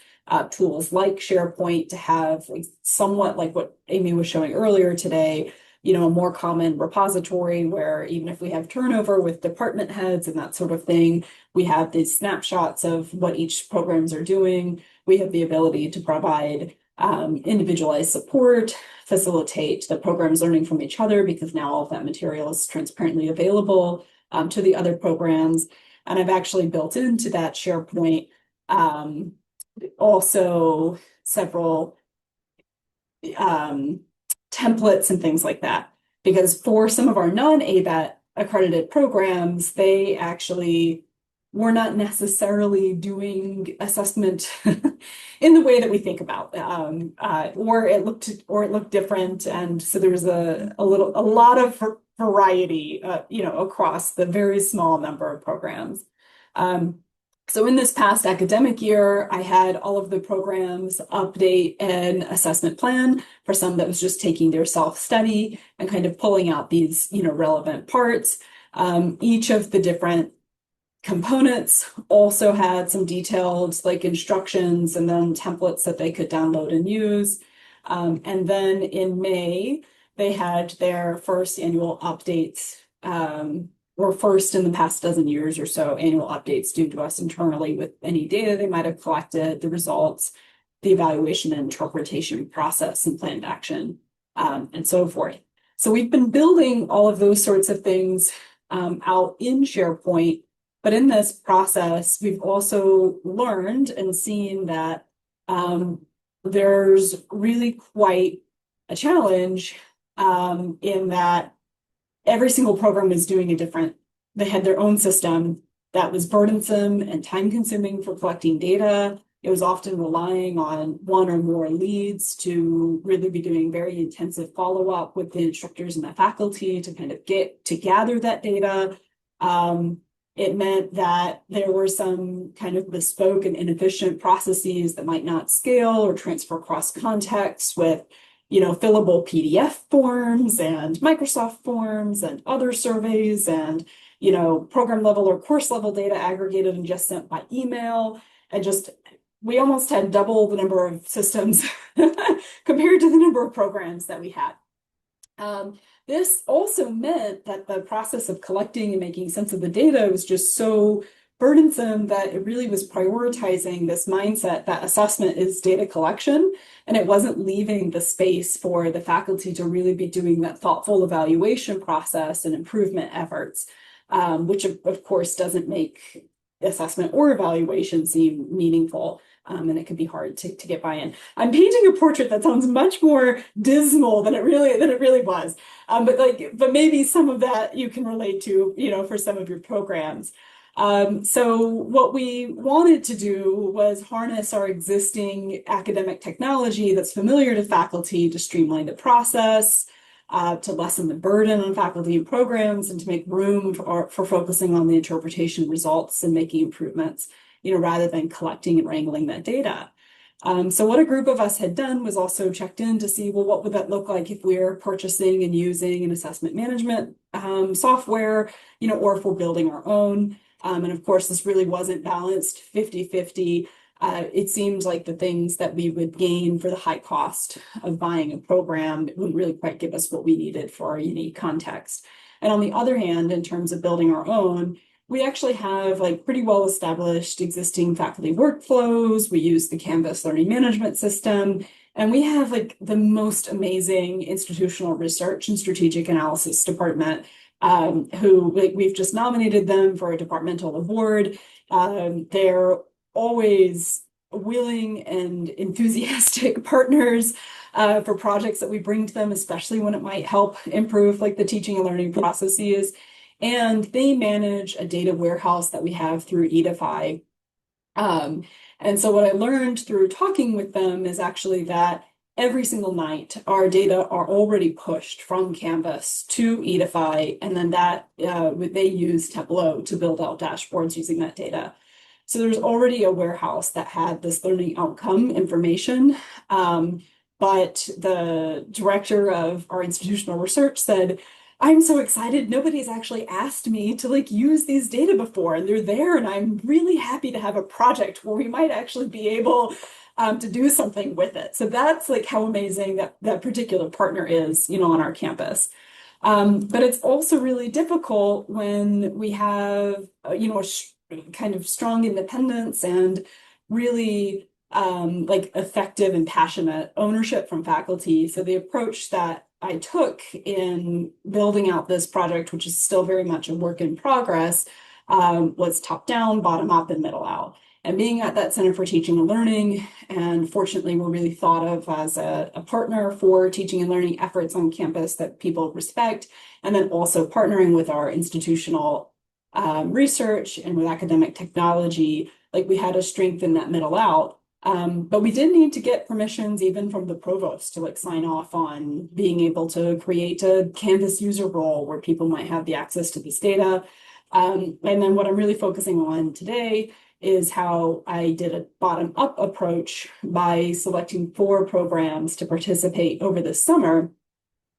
tools like SharePoint to have somewhat like what Amy was showing earlier today, a more common repository where even if we have turnover with department heads and that sort of thing, we have these snapshots of what each programs are doing. We have the ability to provide individualized support, facilitate the programs learning from each other because now all of that material is transparently available to the other programs. And I've actually built into that SharePoint also several templates and things like that. Because for some of our non-ABET accredited programs, they actually were not necessarily doing assessment in the way that we think about, or it looked different, and so there was a lot of variety, across the very small number of programs. So in this past academic year, I had all of the programs update an assessment plan for some that was just taking their self-study and kind of pulling out these, relevant parts. Each of the different components also had some detailed instructions and then templates that they could download and use. And then in May, they had their first annual updates, or first in the past dozen years or so, annual updates due to us internally with any data they might have collected, the results, the evaluation and interpretation process and planned action, and so forth. So we've been building all of those sorts of things out in SharePoint. But in this process, we've also learned and seen that there's really quite a challenge in that every single program is doing they had their own system that was burdensome and time-consuming for collecting data. It was often relying on one or more leads to really be doing very intensive follow-up with the instructors and the faculty to kind of gather that data. It meant that there were some kind of bespoke and inefficient processes that might not scale or transfer across contexts with, fillable PDF forms and Microsoft forms and other surveys and, program level or course level data aggregated and just sent by email. And we almost had double the number of systems compared to the number of programs that we had. This also meant that the process of collecting and making sense of the data was just so burdensome that it really was prioritizing this mindset that assessment is data collection, and it wasn't leaving the space for the faculty to really be doing that thoughtful evaluation process and improvement efforts, which of course doesn't make assessment or evaluation seem meaningful. And it can be hard to get buy-in. I'm painting a portrait that sounds much more dismal than it really was. But maybe some of that you can relate to, for some of your programs. So what we wanted to do was harness our existing academic technology that's familiar to faculty to streamline the process, to lessen the burden on faculty and programs, and to make room for focusing on the interpretation results and making improvements, rather than collecting and wrangling that data. So what a group of us had done was also checked in to see, well, what would that look like if we're purchasing and using an assessment management software, or if we're building our own. And of course, this really wasn't balanced 50-50. It seemed like the things that we would gain for the high cost of buying a program wouldn't really quite give us what we needed for our unique context. And on the other hand, in terms of building our own, we actually have pretty well established existing faculty workflows. We use the Canvas learning management system, and we have the most amazing institutional research and strategic analysis department, who we've just nominated them for a departmental award. They're always willing and enthusiastic partners for projects that we bring to them, especially when it might help improve the teaching and learning processes. And they manage a data warehouse that we have through Edify. And so what I learned through talking with them is actually that every single night, our data are already pushed from Canvas to Edify, and then that they use Tableau to build out dashboards using that data. So there's already a warehouse that had this learning outcome information, but the director of our institutional research said, I'm so excited. Nobody's actually asked me to use these data before, and they're there, and I'm really happy to have a project where we might actually be able to do something with it. So that's how amazing that particular partner is, on our campus. But it's also really difficult when we have, kind of strong independence and really effective and passionate ownership from faculty. So the approach that I took in building out this project, which is still very much a work in progress, was top down, bottom up, and middle out. And being at that Center for Teaching and Learning, and fortunately, we're really thought of as a partner for teaching and learning efforts on campus that people respect, and then also partnering with our institutional research and with academic technology, we had a strength in that middle out. But we did need to get permissions even from the provost to sign off on being able to create a Canvas user role where people might have the access to this data. And then what I'm really focusing on today is how I did a bottom-up approach by selecting 4 programs to participate over the summer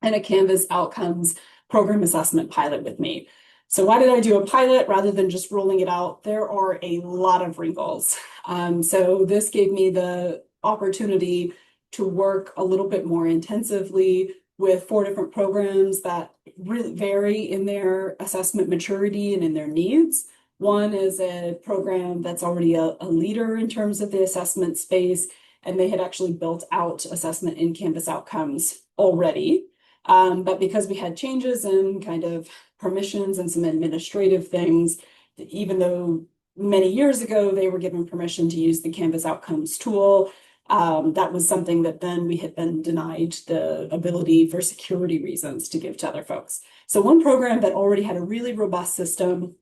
in a Canvas outcomes program assessment pilot with me. So why did I do a pilot rather than just rolling it out? There are a lot of wrinkles. So this gave me the opportunity to work a little bit more intensively with 4 different programs that really vary in their assessment maturity and in their needs. One is a program that's already a leader in terms of the assessment space, and they had actually built out assessment in Canvas outcomes already. But because we had changes in kind of permissions and some administrative things, even though many years ago they were given permission to use the Canvas outcomes tool, that was something that then we had been denied the ability for security reasons to give to other folks. So one program that already had a really robust system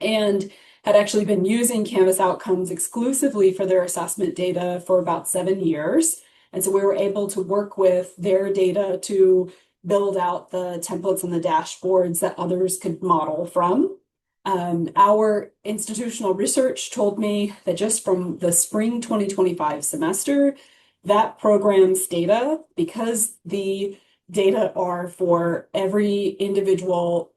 and had actually been using Canvas outcomes exclusively for their assessment data for about 7 years. And so we were able to work with their data to build out the templates and the dashboards that others could model from. Our institutional research told me that just from the spring 2025 semester, that program's data, because the data are for every individual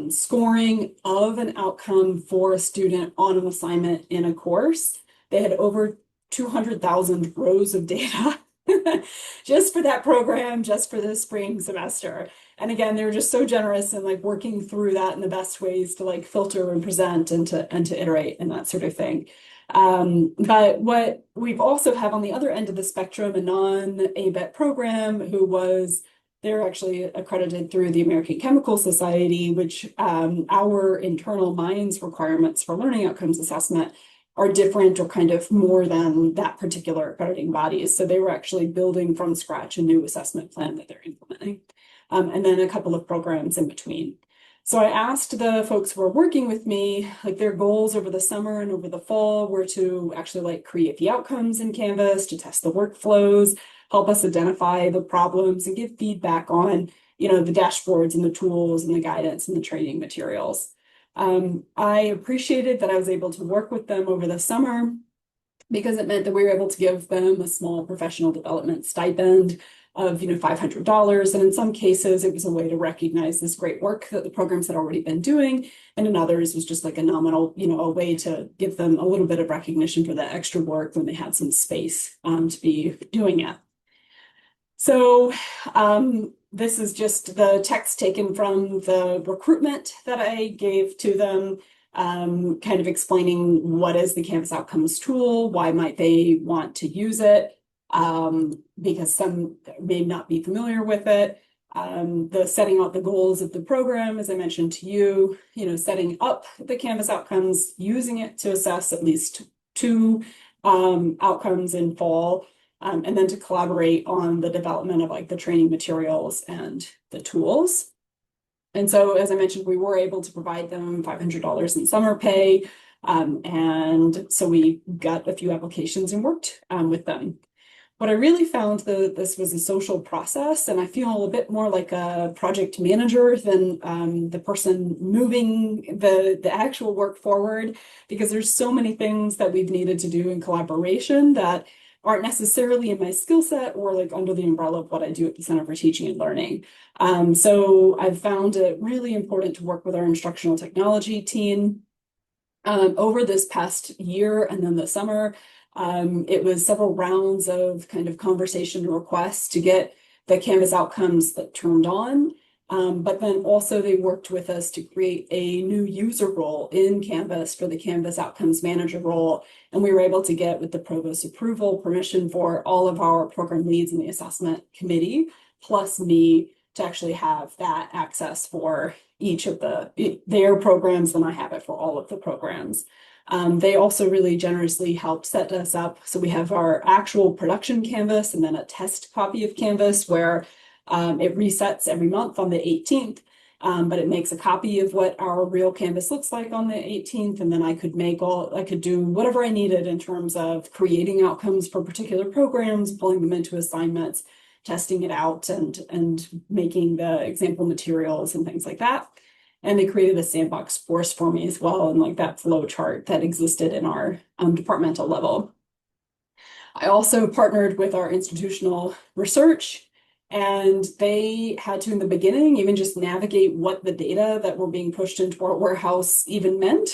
scoring of an outcome for a student on an assignment in a course, they had over 200,000 rows of data just for that program, just for the spring semester. And again, they were just so generous in working through that in the best ways to filter and present and to iterate and that sort of thing. But what we've also have on the other end of the spectrum, a non-ABET program they're actually accredited through the American Chemical Society, which our internal MINES requirements for learning outcomes assessment are different or kind of more than that particular accrediting body. So they were actually building from scratch a new assessment plan that they're implementing, and then a couple of programs in between. So I asked the folks who were working with me, like their goals over the summer and over the fall were to actually like create the outcomes in Canvas, to test the workflows, help us identify the problems and give feedback on, the dashboards and the tools and the guidance and the training materials. I appreciated that I was able to work with them over the summer because it meant that we were able to give them a small professional development stipend of $500, and in some cases it was a way to recognize this great work that the programs had already been doing, and in others was just like a nominal, a way to give them a little bit of recognition for the extra work when they had some space to be doing it. So this is just the text taken from the recruitment that I gave to them, kind of explaining what is the Canvas Outcomes tool, why might they want to use it, because some may not be familiar with it. The setting out the goals of the program, as I mentioned to you, setting up the Canvas Outcomes, using it to assess at least two outcomes in fall. And then to collaborate on the development of like the training materials and the tools. And so, as I mentioned, we were able to provide them $500 in summer pay. And so we got a few applications and worked with them. What I really found that this was a social process, and I feel a bit more like a project manager than the person moving the actual work forward, because there's so many things that we've needed to do in collaboration that aren't necessarily in my skill set or like under the umbrella of what I do at the Center for Teaching and Learning. So I've found it really important to work with our instructional technology team over this past year and then the summer. It was several rounds of kind of conversation requests to get the Canvas outcomes that turned on. But then also they worked with us to create a new user role in Canvas for the Canvas Outcomes Manager role. And we were able to get, with the Provost's approval, permission for all of our program leads in the assessment committee, plus me, to actually have that access for each of their programs, and I have it for all of the programs. They also really generously helped set us up. So we have our actual production Canvas and then a test copy of Canvas where it resets every month on the 18th, but it makes a copy of what our real Canvas looks like on the 18th. And then I could do whatever I needed in terms of creating outcomes for particular programs, pulling them into assignments, testing it out, and making the example materials and things like that. And they created a sandbox course for me as well, and like that flow chart that existed in our departmental level. I also partnered with our institutional research, and they had to, in the beginning, even just navigate what the data that were being pushed into our warehouse even meant,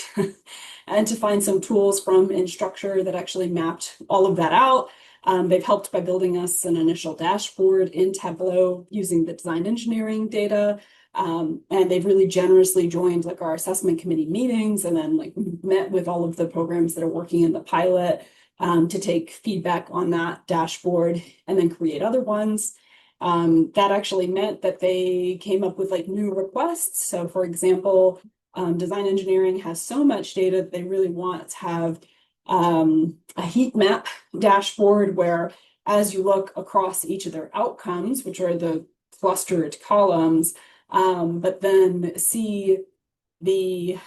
and to find some tools from Instructure that actually mapped all of that out. They've helped by building us an initial dashboard in Tableau using the design engineering data. And they've really generously joined like our assessment committee meetings, and then like met with all of the programs that are working in the pilot to take feedback on that dashboard and then create other ones. That actually meant that they came up with like new requests. So for example, design engineering has so much data that they really want to have a heat map dashboard where, as you look across each of their outcomes, which are the clustered columns, but then see the,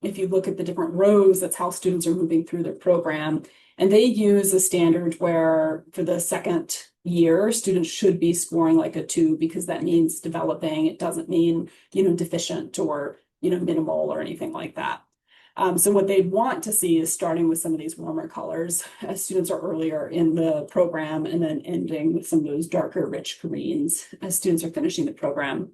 if you look at the different rows, that's how students are moving through their program. And they use a standard where for the second year, students should be scoring like a 2, because that means developing. It doesn't mean, deficient or, minimal or anything like that. So what they'd want to see is starting with some of these warmer colors as students are earlier in the program, and then ending with some of those darker, rich greens as students are finishing the program.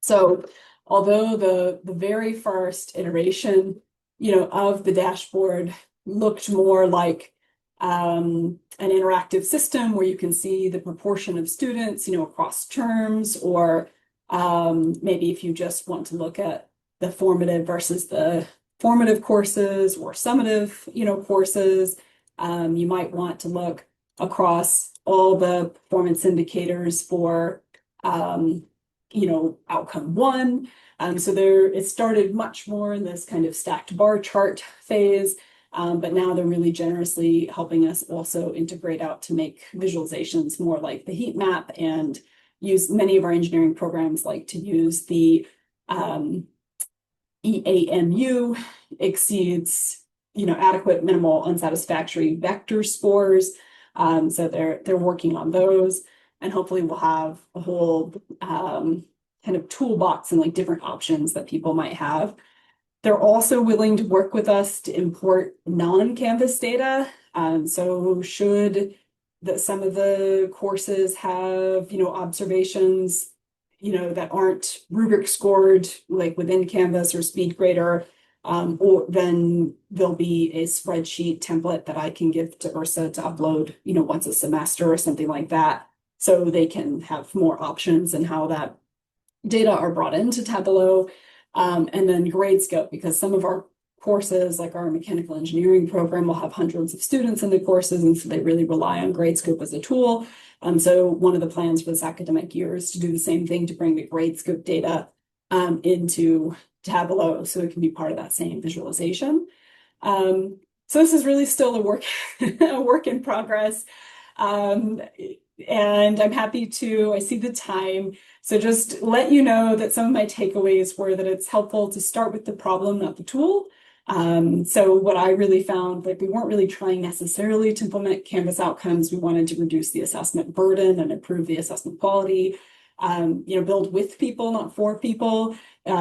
So although the very first iteration, of the dashboard looked more like an interactive system where you can see the proportion of students, across terms, or maybe if you just want to look at the formative versus the formative courses or summative, courses, you might want to look across all the performance indicators for, outcome 1. So it started much more in this kind of stacked bar chart phase. But now they're really generously helping us also integrate out to make visualizations more like the heat map, and use many of our engineering programs like to use the EAMU exceeds, adequate, minimal, unsatisfactory vector scores. So they're working on those, and hopefully we'll have a whole kind of toolbox and like different options that people might have. They're also willing to work with us to import non-Canvas data. So should some of the courses have, observations, that aren't rubric scored, like within Canvas or SpeedGrader, or then there'll be a spreadsheet template that I can give to Ursa to upload, once a semester or something like that, so they can have more options in how that data are brought into Tableau. And then Gradescope, because some of our courses, like our mechanical engineering program, will have hundreds of students in the courses, and so they really rely on Gradescope as a tool. So one of the plans for this academic year is to do the same thing, to bring the Gradescope data into Tableau so it can be part of that same visualization. So this is really still a work in progress. And I'm happy I see the time. So just let you know that some of my takeaways were that it's helpful to start with the problem, not the tool. So what I really found, like, we weren't really trying necessarily to implement Canvas outcomes. We wanted to reduce the assessment burden and improve the assessment quality, build with people, not for people.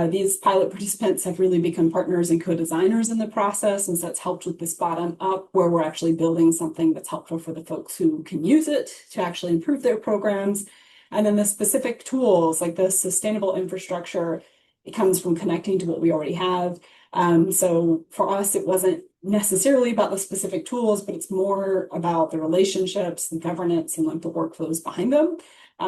These pilot participants have really become partners and co-designers in the process, and so that's helped with this bottom up, where we're actually building something that's helpful for the folks who can use it to actually improve their programs. And then the specific tools, like the sustainable infrastructure, it comes from connecting to what we already have. So for us, it wasn't necessarily about the specific tools, but it's more about the relationships, the governance, and like the workflows behind them.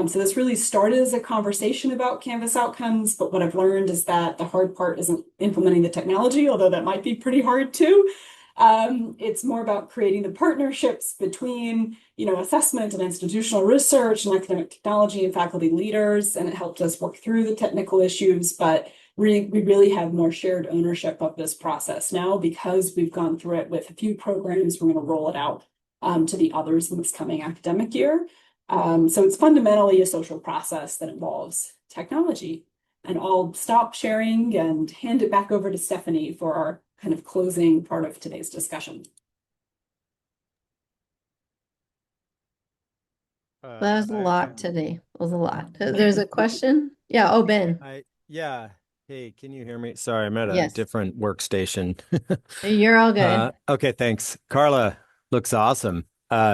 So this really started as a conversation about Canvas outcomes, but what I've learned is that the hard part isn't implementing the technology, although that might be pretty hard too. It's more about creating the partnerships between, assessment and institutional research and academic technology and faculty leaders, and it helped us work through the technical issues, but we really have more shared ownership of this process now, because we've gone through it with a few programs. We're going to roll it out to the others in this coming academic year. So it's fundamentally a social process that involves technology. And I'll stop sharing and hand it back over to Stephanie for our kind of closing part of today's discussion. That was a lot today. It was a lot. There's a question? Yeah. Oh, Ben. Yeah. Hey, can you hear me? Sorry, I'm at a Yes. different workstation. You're all good. Okay, thanks. Carla, looks awesome.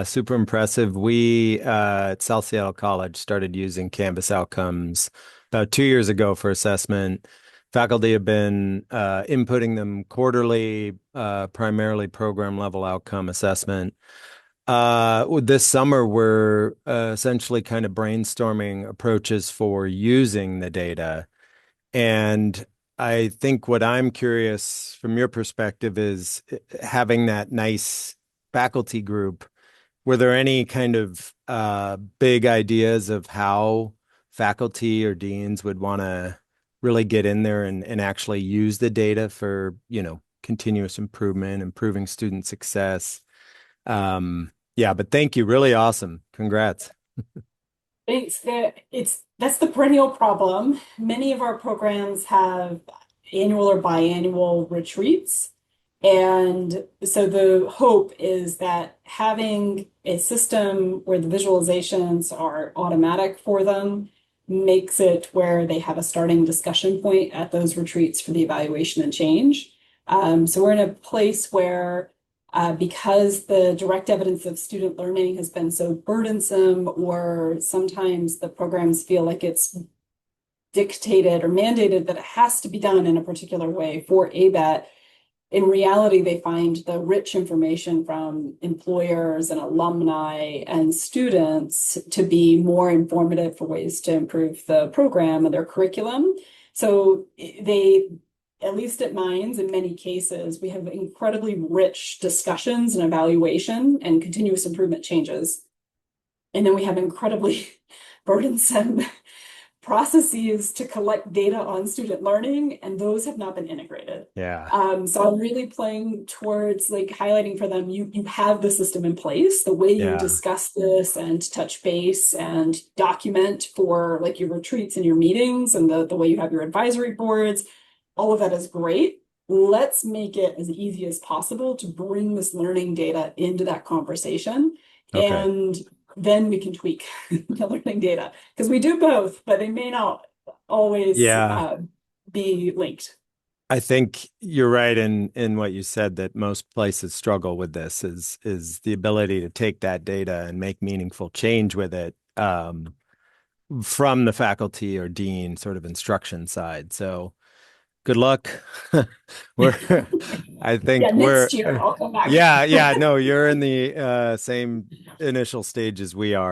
Super impressive. We at South Seattle College started using Canvas outcomes about 2 years ago for assessment. Faculty have been inputting them quarterly, primarily program level outcome assessment. This summer, we're essentially kind of brainstorming approaches for using the data. And I think what I'm curious from your perspective is, having that nice faculty group, were there any kind of big ideas of how faculty or deans would want to really get in there and actually use the data for, continuous improvement, improving student success? Yeah, but thank you. Really awesome. Congrats. Thanks. That's the perennial problem. Many of our programs have annual or biannual retreats. And so the hope is that having a system where the visualizations are automatic for them makes it where they have a starting discussion point at those retreats for the evaluation and change. So we're in a place where because the direct evidence of student learning has been so burdensome, or sometimes the programs feel like it's dictated or mandated that it has to be done in a particular way for ABET, in reality, they find the rich information from employers and alumni and students to be more informative for ways to improve the program and their curriculum. So they, at least at Minds, in many cases, we have incredibly rich discussions and evaluation and continuous improvement changes. And then we have incredibly burdensome processes to collect data on student learning, and those have not been integrated. Yeah. So I'm really playing towards like highlighting for them, you have the system in place, the way you Yeah. discuss this and touch base and document for like your retreats and your meetings and the way you have your advisory boards, all of that is great. Let's make it as easy as possible to bring this learning data into that conversation. Okay. And then we can tweak the learning data because we do both, but they may not always be linked. I think you're right in what you said, that most places struggle with this is the ability to take that data and make meaningful change with it from the faculty or dean sort of instruction side. So good luck. I think next year I'll come back. Yeah, no, you're in the same initial stage as we are.